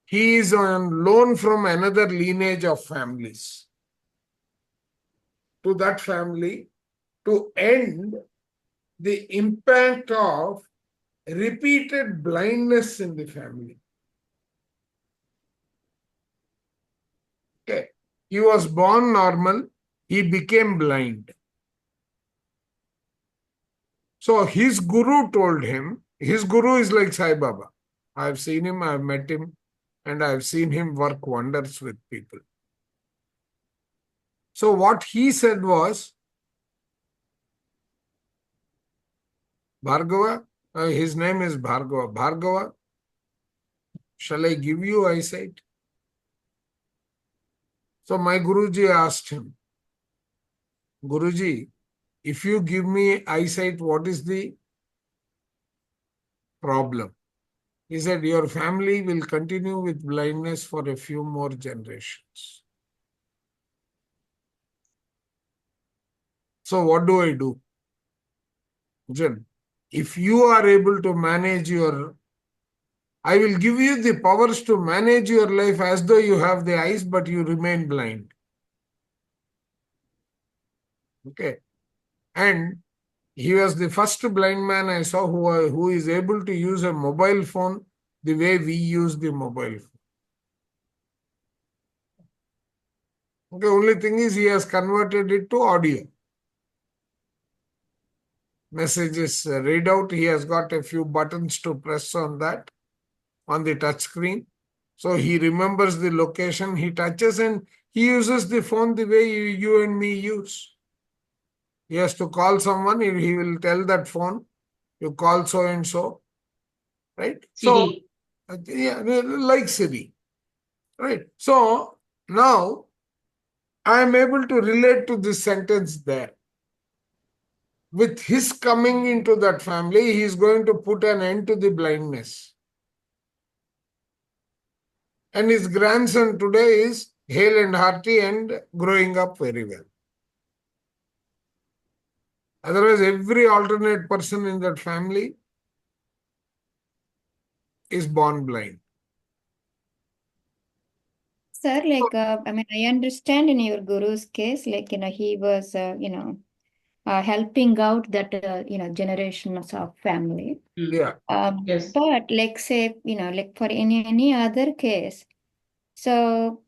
He is on loan from another lineage of families to that family to end the impact of repeated blindness in the family. Okay. He was born normal, he became blind. So his guru told him, his guru is like Sai Baba. I've seen him, I've met him, and I've seen him work wonders with people. So what he said was, Bhargava, his name is Bhargava. Bhargava, shall I give you eyesight? So my Guruji asked him, Guruji, if you give me eyesight, what is the problem? He said, your family will continue with blindness for a few more generations. So what do I do? Jen, if you are able to manage your, I will give you the powers to manage your life as though you have the eyes, but you remain blind. Okay. And he was the first blind man I saw who is able to use a mobile phone the way we use the mobile phone. Okay, only thing is he has converted it to audio. Messages read out, he has got a few buttons to press on that, on the touch screen. So he remembers the location, he touches and he uses the phone the way you and me use. He has to call someone, he will tell that phone, you call so and so, right? Siri. So, yeah, like Siri, right? So now I am able to relate to this sentence there. With his coming into that family, he is going to put an end to the blindness. And his grandson today is hale and hearty and growing up very well. Otherwise, every alternate person in that family is born blind. Sir, like, I mean, I understand in your guru's case, like, he was, helping out that, generations of family. Yeah. Yes. But like, say, like for any other case, so,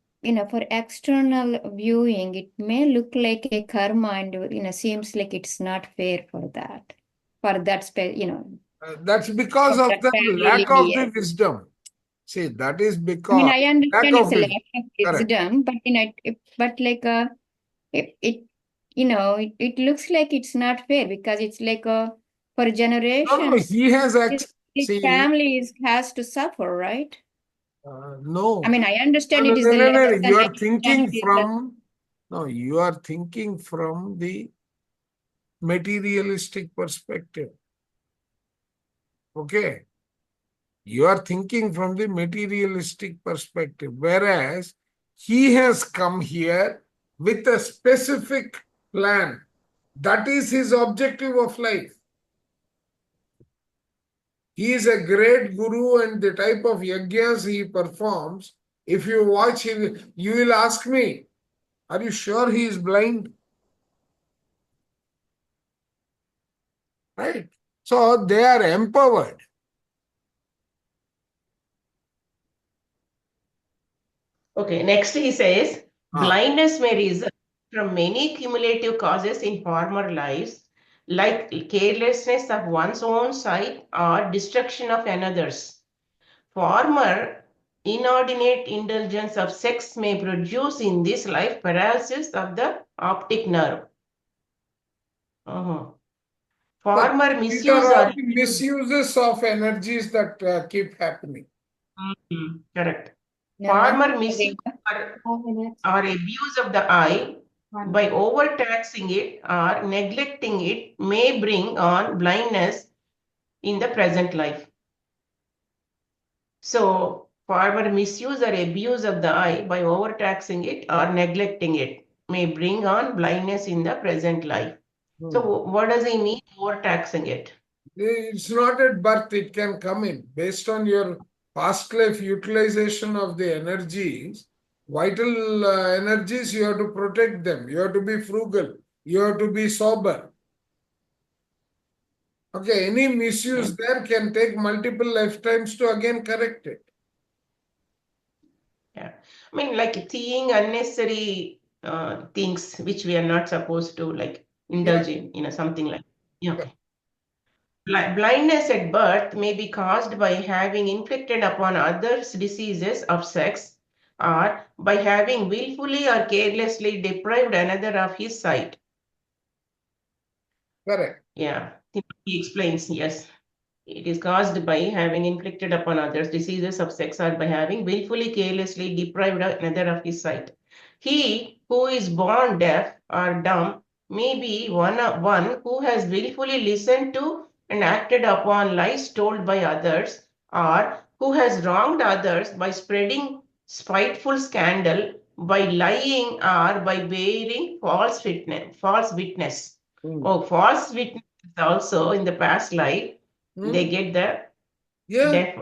for external viewing, it may look like a karma and, seems like it's not fair for that, That's because for of that the family lack of the lineage. wisdom. See, that is I mean, because I lack understand of it's a wisdom. lack of Correct. wisdom, but but like it looks like it's not fair because it's like for No, generations, he has this see, family has to suffer, right? no. I mean, I understand No, it is the less than you are extent thinking is from, no, you are thinking from the materialistic perspective. Okay. You are thinking from the materialistic perspective, whereas he has come here with a specific plan. That is his objective of life. He is a great guru, and the type of yajnas he performs, if you watch him, you will ask me, are you sure he is blind? Right? So they are empowered. Okay, next he says, Ah. blindness may result from many cumulative causes in former lives, like carelessness of one's own sight or destruction of another's. Former inordinate indulgence of sex may produce in this life paralysis of the optic nerve. Former These misuse are all or the misuses of energies that keep happening. correct. No, no, Former misuse Rinka. or abuse of the eye by overtaxing it or neglecting it may bring on blindness in the present life. So, former misuse or abuse of the eye by overtaxing it or neglecting it may bring on blindness in the present life. So, what does he mean, overtaxing it? It's not at birth, it can come in. Based on your past life utilization of the energies, vital energies, you have to protect them. You have to be frugal. You have to be sober. Okay, any misuse there can take multiple lifetimes to again correct it. Yeah, I mean, like seeing unnecessary things which we are not supposed to like indulge in, something like. Yeah, okay. Blindness at birth may be caused by having inflicted upon others diseases of sex or by having willfully or carelessly deprived another of his sight. Correct. Yeah, he explains, yes. It is caused by having inflicted upon others diseases of sex or by having willfully, carelessly deprived another of his sight. He who is born deaf or dumb may be one who has willfully listened to and acted upon lies told by others, or who has wronged others by spreading spiteful scandal, by lying, or by bearing false witness. False witness also in the past life. They get the deaf,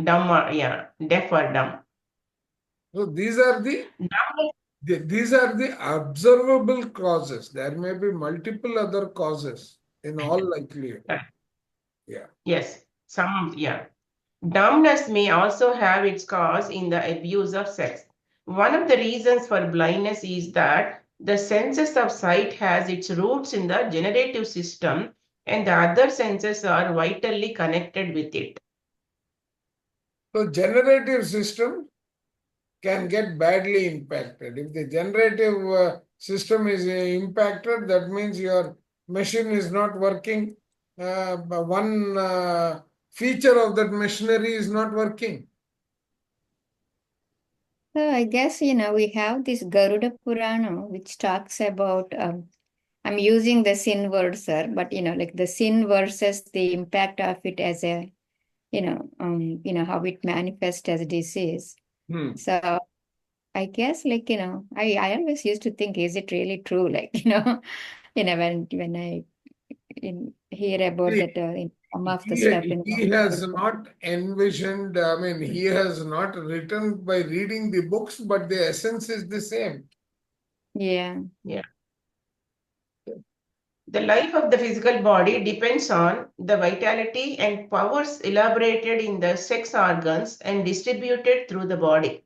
dumb or deaf or dumb. So these are the observable causes. There may be multiple other causes in all likelihood. Yeah. Yes, Dumbness may also have its cause in the abuse of sex. One of the reasons for blindness is that the senses of sight has its roots in the generative system, and the other senses are vitally connected with it. So generative system can get badly impacted. If the generative system is impacted, that means your machine is not working. One feature of that machinery is not working. So I guess, we have this Garuda Purana, which talks about, I'm using the sin word, sir, but, like the sin versus the impact of it as a, how it manifests as a disease. So I guess, like, I always used to think, is it really true? Like, when I hear about that, some of the stuff. He has not envisioned, he has not written by reading the books, but the essence is the same. Yeah. The life of the physical body depends on the vitality and powers elaborated in the sex organs and distributed through the body.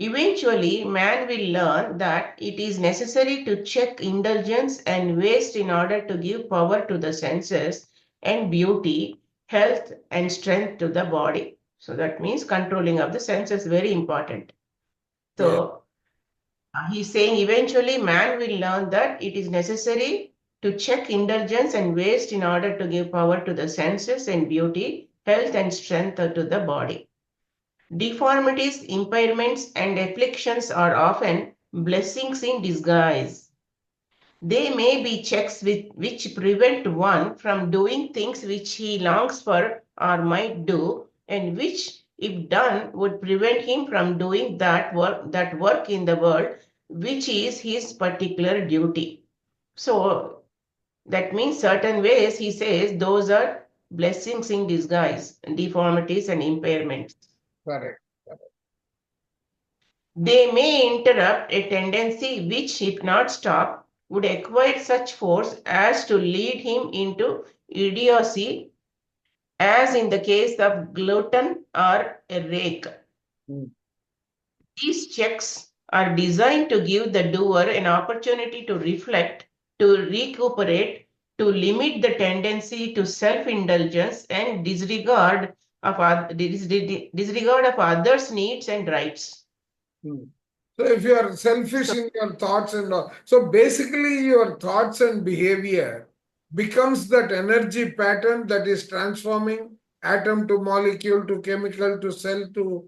Eventually, man will learn that it is necessary to check indulgence and waste in order to give power to the senses and beauty, health, and strength to the body. So that means controlling of the senses is very important. So he's saying eventually man will learn that it is necessary to check indulgence and waste in order to give power to the senses and beauty, health, and strength to the body. Deformities, impairments, and afflictions are often blessings in disguise. They may be checks which prevent one from doing things which he longs for or might do, and which if done, would prevent him from doing that work in the world, which is his particular duty. So that means certain ways, he says, those are blessings in disguise, deformities and impairments. Correct. They may interrupt a tendency which, if not stopped, would acquire such force as to lead him into idiocy, as in the case of glutton or a rake. Mm. These checks are designed to give the doer an opportunity to reflect, to recuperate, to limit the tendency to self-indulgence and disregard of others' needs and rights. Hmm. So if you are selfish in your thoughts and all, so basically your thoughts and behavior becomes that energy pattern that is transforming atom to molecule to chemical to cell to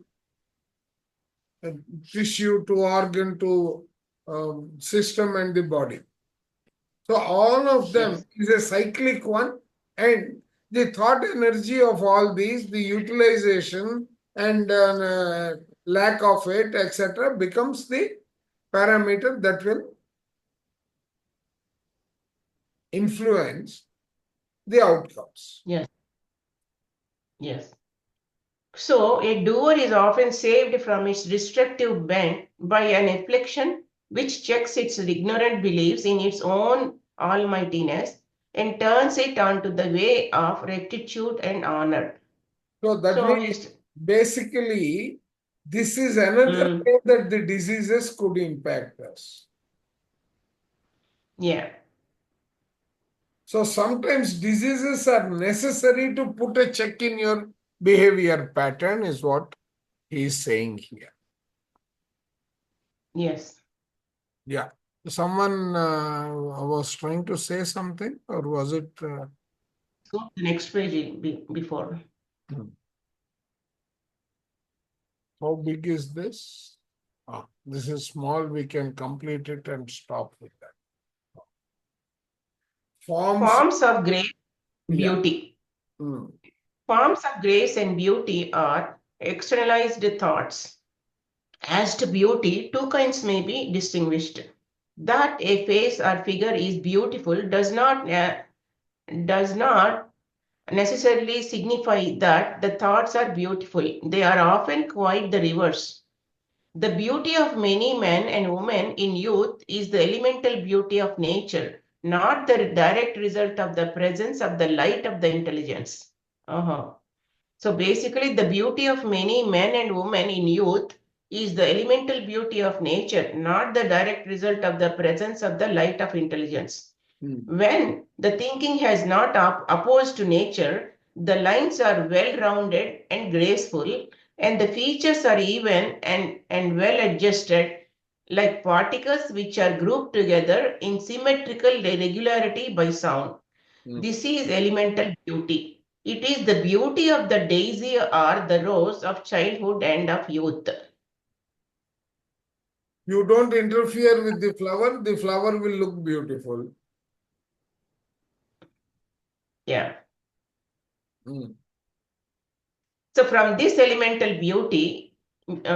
tissue to organ to system and the body. So all of them Yes. is a cyclic one, and the thought energy of all these, the utilization and lack of it, etc., becomes the parameter that will influence the outcomes. Yes. Yes. So a doer is often saved from its destructive bent by an affliction which checks its ignorant beliefs in its own almightiness and turns it onto the way of rectitude and honor. So that So means basically this is another way that the diseases could impact us. yeah. So sometimes diseases are necessary to put a check in your behavior pattern, is what he is saying here. Yes. Yeah. Someone was trying to say something, or was it? Go to the next page before. How big is this? This is small. We can complete it and stop with that. Forms of grace, Yeah. beauty. Hmm. Forms of grace and beauty are externalized thoughts. As to beauty, two kinds may be distinguished. That a face or figure is beautiful does not necessarily signify that the thoughts are beautiful. They are often quite the reverse. The beauty of many men and women in youth is the elemental beauty of nature, not the direct result of the presence of the light of the intelligence. So basically, the beauty of many men and women in youth is the elemental beauty of nature, not the direct result of the presence of the light of intelligence. When the thinking has not opposed to nature, the lines are well-rounded and graceful, and the features are even and well-adjusted, like particles which are grouped together in symmetrical regularity by sound. This is elemental beauty. It is the beauty of the daisy or the rose of childhood and of youth. You don't interfere with the flower will look beautiful. Yeah. So from this elemental beauty,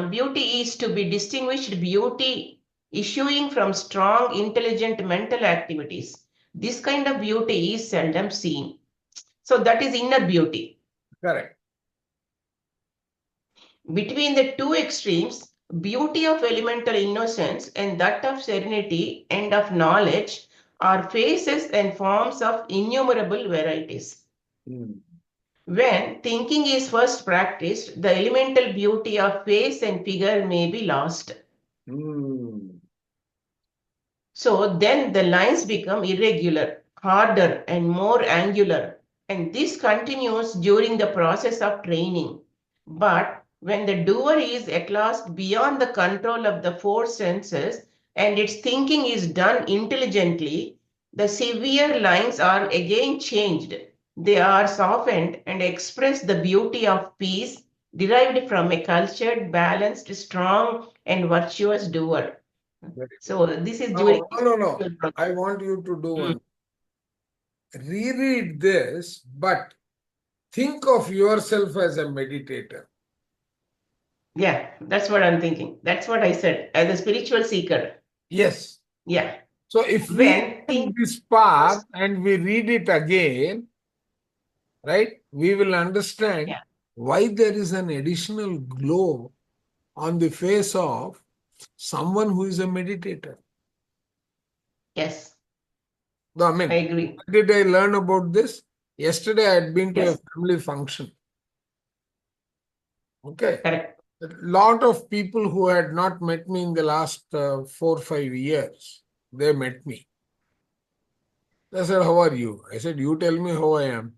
beauty is to be distinguished beauty issuing from strong, intelligent mental activities. This kind of beauty is seldom seen. So that is inner beauty. Correct. Between the two extremes, beauty of elemental innocence and that of serenity and of knowledge are phases and forms of innumerable varieties. When thinking is first practiced, the elemental beauty of face and figure may be lost. So then the lines become irregular, harder, and more angular. And this continues during the process of training. But when the doer is at last beyond the control of the four senses and its thinking is done intelligently, the severe lines are again changed. They are softened and express the beauty of peace derived from a cultured, balanced, strong, and virtuous doer. So this is during. No. I want you to do one. Reread this, but think of yourself as a meditator. Yeah, that's what I'm thinking. That's what I said. As a spiritual seeker. Yes. Yeah. So if we When read think this part and we read it again, right, we will understand Yeah. why there is an additional glow on the face of someone who is a meditator. yes, No, I mean, I agree. how did I learn about this? Yesterday I had been to a Yes, family function. Okay. correct. A lot of people who had not met me in the last 4 or 5 years, they met me. They said, "How are you?" I said, "You tell me how I am."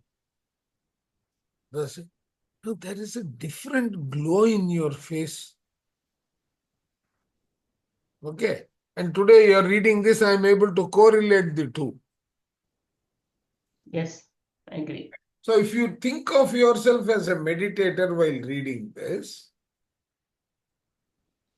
They said, "No, there is a different glow in your face." Okay. And today you're reading this, I'm able to correlate the two. Yes, I agree. So if you think of yourself as a meditator while reading this,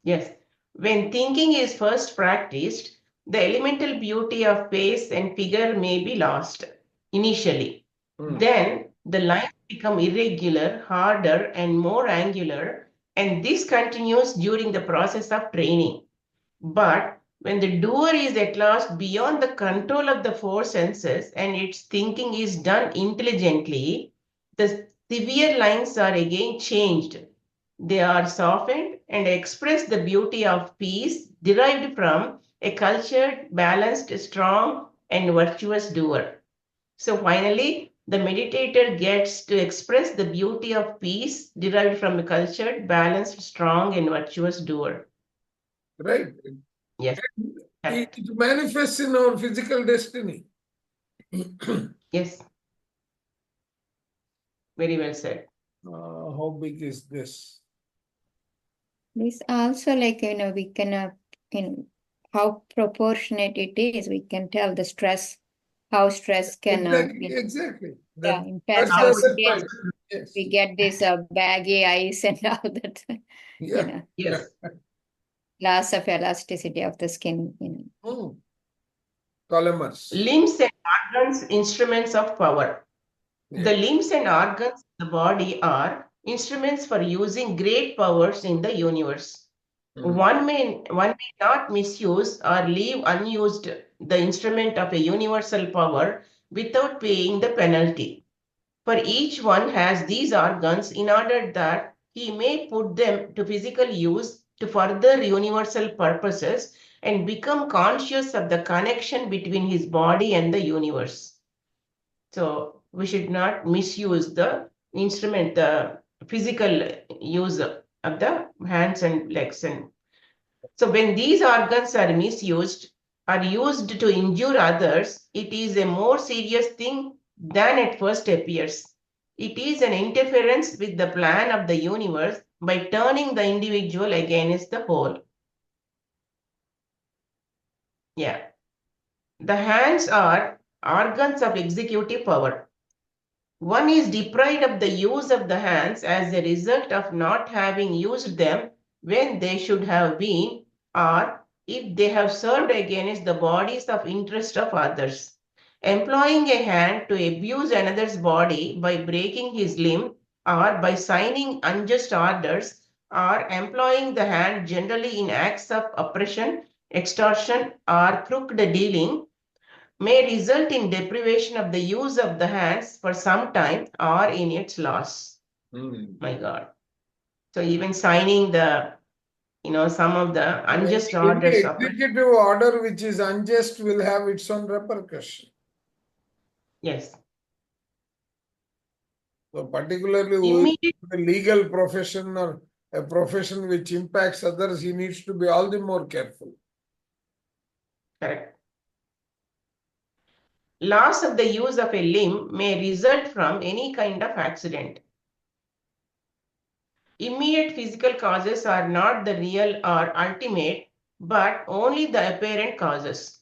Yes. When thinking is first practiced, the elemental beauty of face and figure may be lost initially. Then the lines become irregular, harder, and more angular, and this continues during the process of training. But when the doer is at last beyond the control of the four senses and its thinking is done intelligently, the severe lines are again changed. They are softened and express the beauty of peace derived from a cultured, balanced, strong, and virtuous doer. So finally, the meditator gets to express the beauty of peace derived from a cultured, balanced, strong, and virtuous doer. right? Yes, It correct. manifests in our physical destiny. Yes, very well said. How big is this? This also like, we can, how proportionate it is, we can tell the stress, how stress can, Exactly. yeah, impacts That's our the skin. point. Yes. We get this baggy eyes and all that, Yeah. Yes, loss of elasticity of the skin, Polymers. limbs and organs, instruments of power. The Yeah. limbs and organs of the body are instruments for using great powers in the universe. One may not misuse or leave unused the instrument of a universal power without paying the penalty. For each one has these organs in order that he may put them to physical use to further universal purposes and become conscious of the connection between his body and the universe. So we should not misuse the instrument, the physical use of the hands and legs. And so when these organs are misused or used to injure others, it is a more serious thing than at first appears. It is an interference with the plan of the universe by turning the individual against the whole. Yeah. The hands are organs of executive power. One is deprived of the use of the hands as a result of not having used them when they should have been, or if they have served against the bodies of interest of others. Employing a hand to abuse another's body by breaking his limb or by signing unjust orders or employing the hand generally in acts of oppression, extortion, or crooked dealing may result in deprivation of the use of the hands for some time or in its loss. My God. So even signing the, some of the unjust Any orders of executive order which is unjust will have its own repercussion. yes. So particularly Immediate, the legal profession or a profession which impacts others, he needs to be all the more careful. correct. Loss of the use of a limb may result from any kind of accident. Immediate physical causes are not the real or ultimate, but only the apparent causes.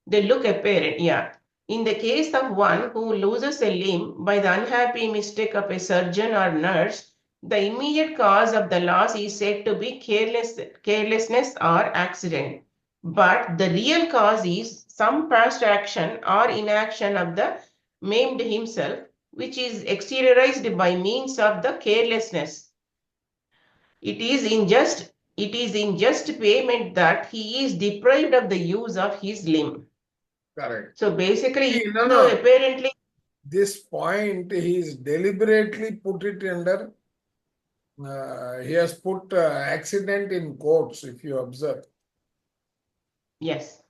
They look apparent, yeah. In the case of one who loses a limb by the unhappy mistake of a surgeon or nurse, the immediate cause of the loss is said to be carelessness or accident. But the real cause is some past action or inaction of the maimed himself, which is exteriorized by means of the carelessness. It is in just payment that he is deprived of the use of his limb. Correct. So basically, See, even no, though no. apparently, This point, he's deliberately put it under, he has put accident in quotes, if you observe. yes.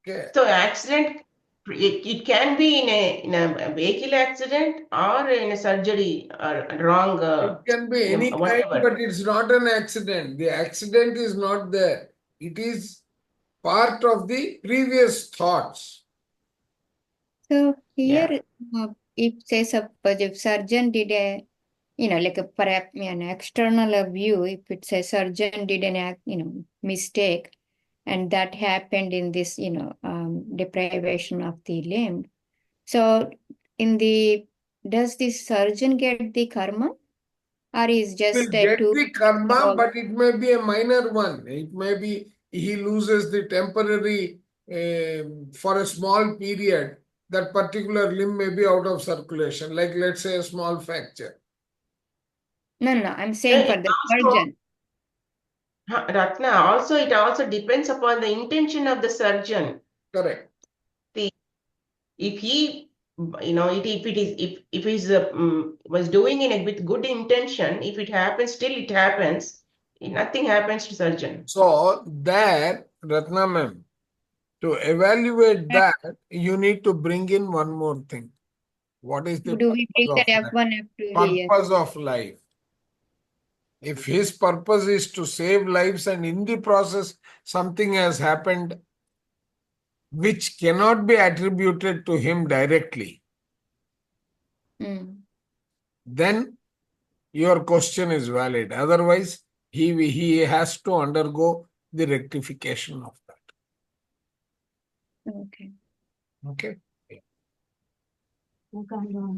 Okay. So accident, it can be in a vehicle accident or in a surgery or wrong, It can be any kind, whatever. but it's not an accident. The accident is not there. It is part of the previous thoughts. So Yeah. here, if say suppose if surgeon did a, like a perhaps an external view, if it's a surgeon did an mistake, and that happened in this deprivation of the limb. So does the surgeon get the karma, or is Will just get to the karma, but it may be a minor one. It may be he loses the temporary for a small period. That particular limb may be out of circulation, like let's say a small fracture. No, I'm saying It for the also, surgeon. Ratna, it also depends upon the intention of the surgeon. Correct. If he, if he's was doing it with good intention, if it happens, still it happens. Nothing happens to surgeon. So there, Ratna ma'am, to evaluate that, you need to bring in one more thing. What is the Do we bring purpose that of life? F1, F2 here? Purpose of life. If his purpose is to save lives and in the process something has happened which cannot be attributed to him directly, then your question is valid. Otherwise, he has to undergo the rectification of that. Okay. Okay.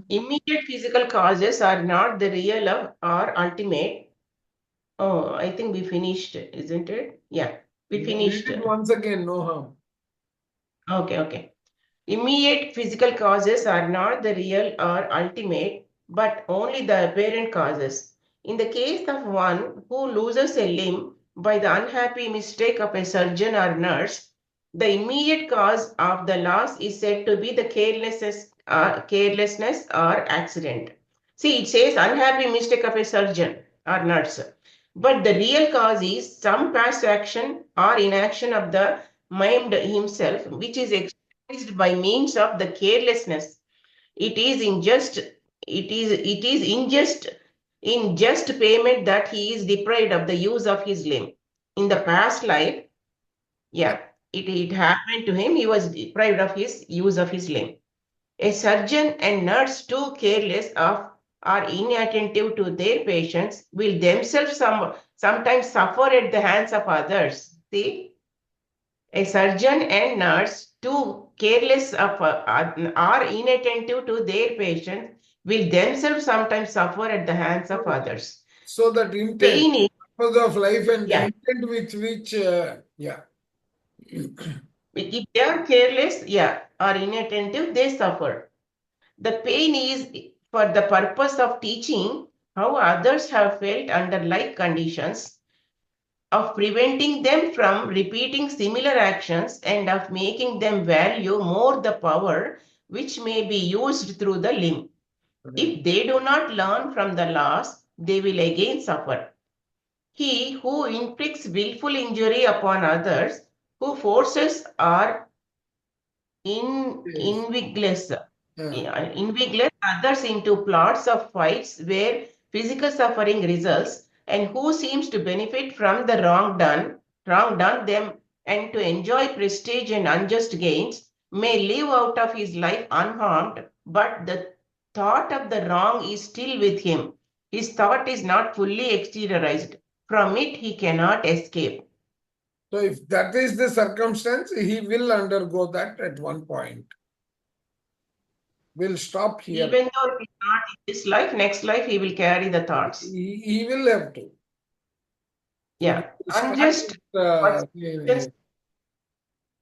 Immediate physical causes are not the real or ultimate. Oh, I think we finished, isn't it? Yeah, we finished. Read it once again, no harm. Okay. Immediate physical causes are not the real or ultimate, but only the apparent causes. In the case of one who loses a limb by the unhappy mistake of a surgeon or nurse, the immediate cause of the loss is said to be the carelessness or accident. See, it says unhappy mistake of a surgeon or nurse, but the real cause is some past action or inaction of the maimed himself, which is by means of the carelessness. It is in just payment that he is deprived of the use of his limb. In the past life, it happened to him, he was deprived of his use of his limb. A surgeon and nurse too careless of or inattentive to their patients will themselves sometimes suffer at the hands of others. See? A surgeon and nurse, too careless of or inattentive to their patients, will themselves sometimes suffer at the hands of others. So that intent, Pain is, purpose of life and Yeah. the intent with which, if they are careless, or inattentive, they suffer. The pain is for the purpose of teaching how others have felt under like conditions, of preventing them from repeating similar actions, and of making them value more the power which may be used through the limb. If they do not learn from the loss, they will again suffer. He who inflicts willful injury upon others, who forces or invigilates others into plots of fights where physical suffering results, and who seems to benefit from the wrong done them and to enjoy prestige and unjust gains, may live out of his life unharmed, but the thought of the wrong is still with him. His thought is not fully exteriorized. From it he cannot escape. So if that is the circumstance, he will undergo that at one point. We'll stop here. Even though it is not in this life, next life he will carry the thoughts. He will have to. Yeah.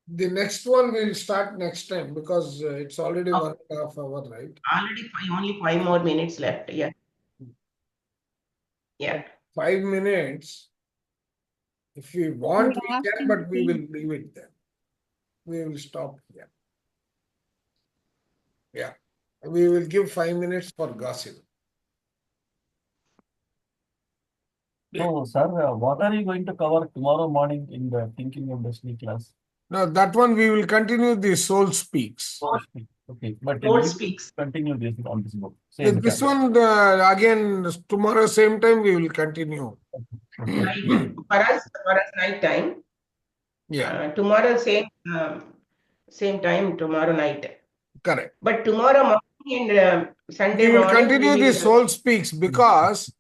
The next one will start next time because it's already 1.5 hours, right? Only 5 more minutes left. Yeah. Yeah. 5 minutes. If we You want, we asked can, him but we to will leave it there. We will stop here. Yeah. We will give 5 minutes for gossip. So, sir, what are you going to cover tomorrow morning in the Thinking and Destiny class? Now, that one we will continue the Soul Speaks. Soul Speak. Okay, but Soul we Speaks. continue this on this book. Same This chapter. one, again, tomorrow, same time, we will continue. Okay. Night. For us night time. Yeah, Tomorrow same time tomorrow night. correct. But tomorrow morning and Sunday We will morning continue the Soul Speaks because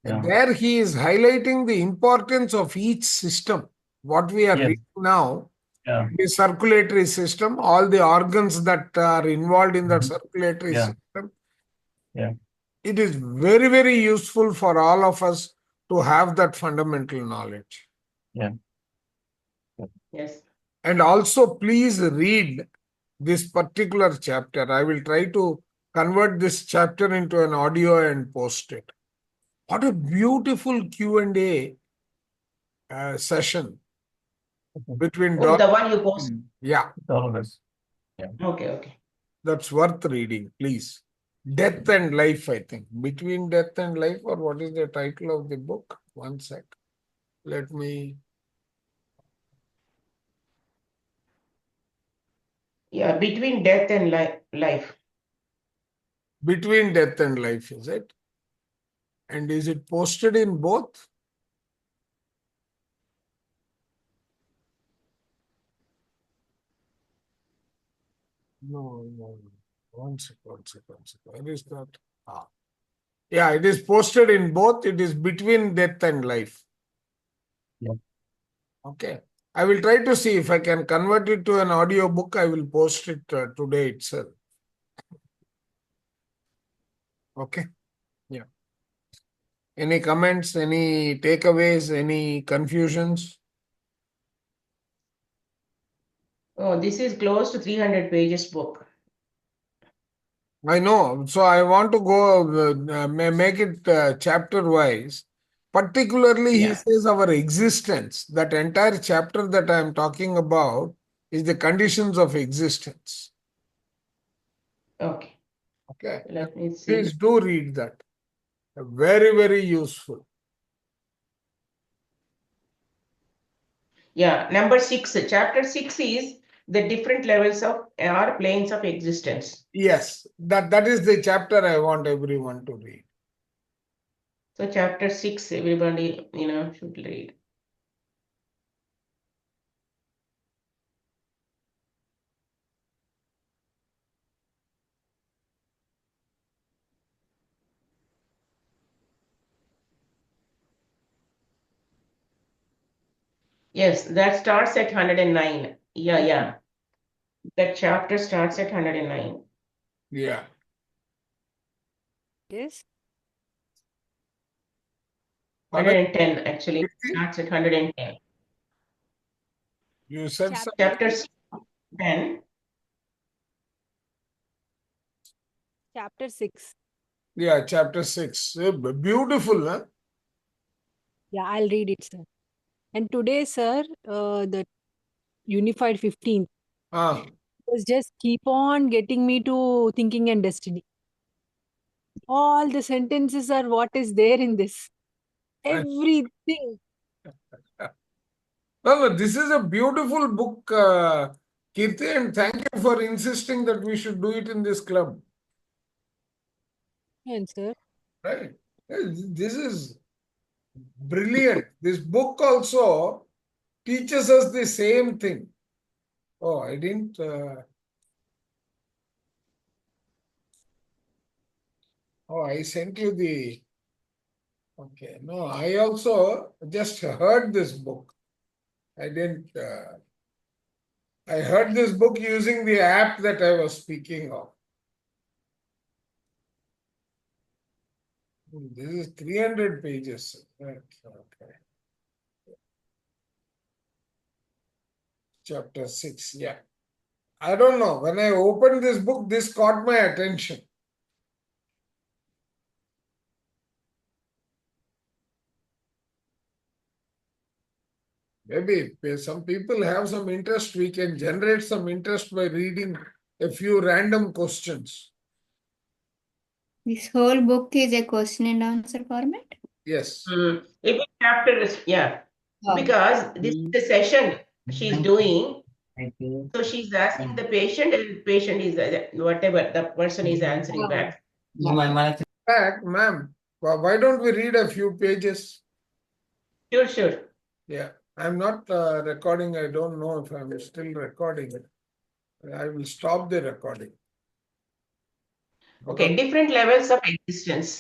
Yeah. there he is highlighting the importance of each system. What we are Yes. reading now, Yeah. the circulatory system, all the organs that are involved in that Mhm. circulatory Yeah. system. Yeah. It is very, very useful for all of us to have that fundamental knowledge. Yeah. Yes. And also, please read this particular chapter. I will try to convert this chapter into an audio and post it. What a beautiful Q&A session between Oh, the Dr. one you post. Yeah, All of us. Okay. that's worth reading, please. Death and Life, I think. Between Death and Life, or what is the title of the book? One sec. Let me. Yeah, between death and life. Between Death and Life, is it? And is it posted in both? No. One second. Where is that? Yeah, it is posted in both. It is Between Death and Life. Yeah. Okay. I will try to see if I can convert it to an audio book. I will post it today itself. Okay. Yeah. Any comments, any takeaways, any confusions? Oh, this is close to 300 pages book. I know. So I want to go make it chapter wise. Particularly, he Yeah. says our existence. That entire chapter that I am talking about is the conditions of existence. Okay. Okay. Let me see. Please do read that. Very, very useful. Yeah, number 6. Chapter 6 is the different levels of or planes of existence. Yes, that is the chapter I want everyone to read. So chapter 6, everybody, should read. Yes, that starts at 109. Yeah. That chapter starts at 109. Yeah. Yes. 110 actually. Starts at 110. You said Chapter something? Chapter 10. Chapter 6. Yeah, chapter 6. Beautiful, huh? Yeah, I'll read it, sir. And today, sir, the Unified 15th Ah, was just keep on getting me to Thinking and Destiny. All the sentences are what is there in this. Everything. no, this is a beautiful book, Kirti, and thank you for insisting that we should do it in this club. And sir, Right? This is brilliant. This book also teaches us the same thing. Oh, I didn't. I sent you the. Okay, no, I also just heard this book. I didn't. I heard this book using the app that I was speaking of. This is 300 pages. Right, okay. Chapter 6, yeah. I don't know. When I opened this book, this caught my attention. Maybe some people have some interest. We can generate some interest by reading a few random questions. This whole book is a question and answer format? Yes. Every chapter is, yeah, Oh. because this is the session she's doing. So she's asking the patient, and the patient is whatever the person is answering back. In fact, ma'am, why don't we read a few pages? Sure, sure. Yeah, I'm not recording. I don't know if I'm still recording. I will stop the recording. Okay, different levels of existence.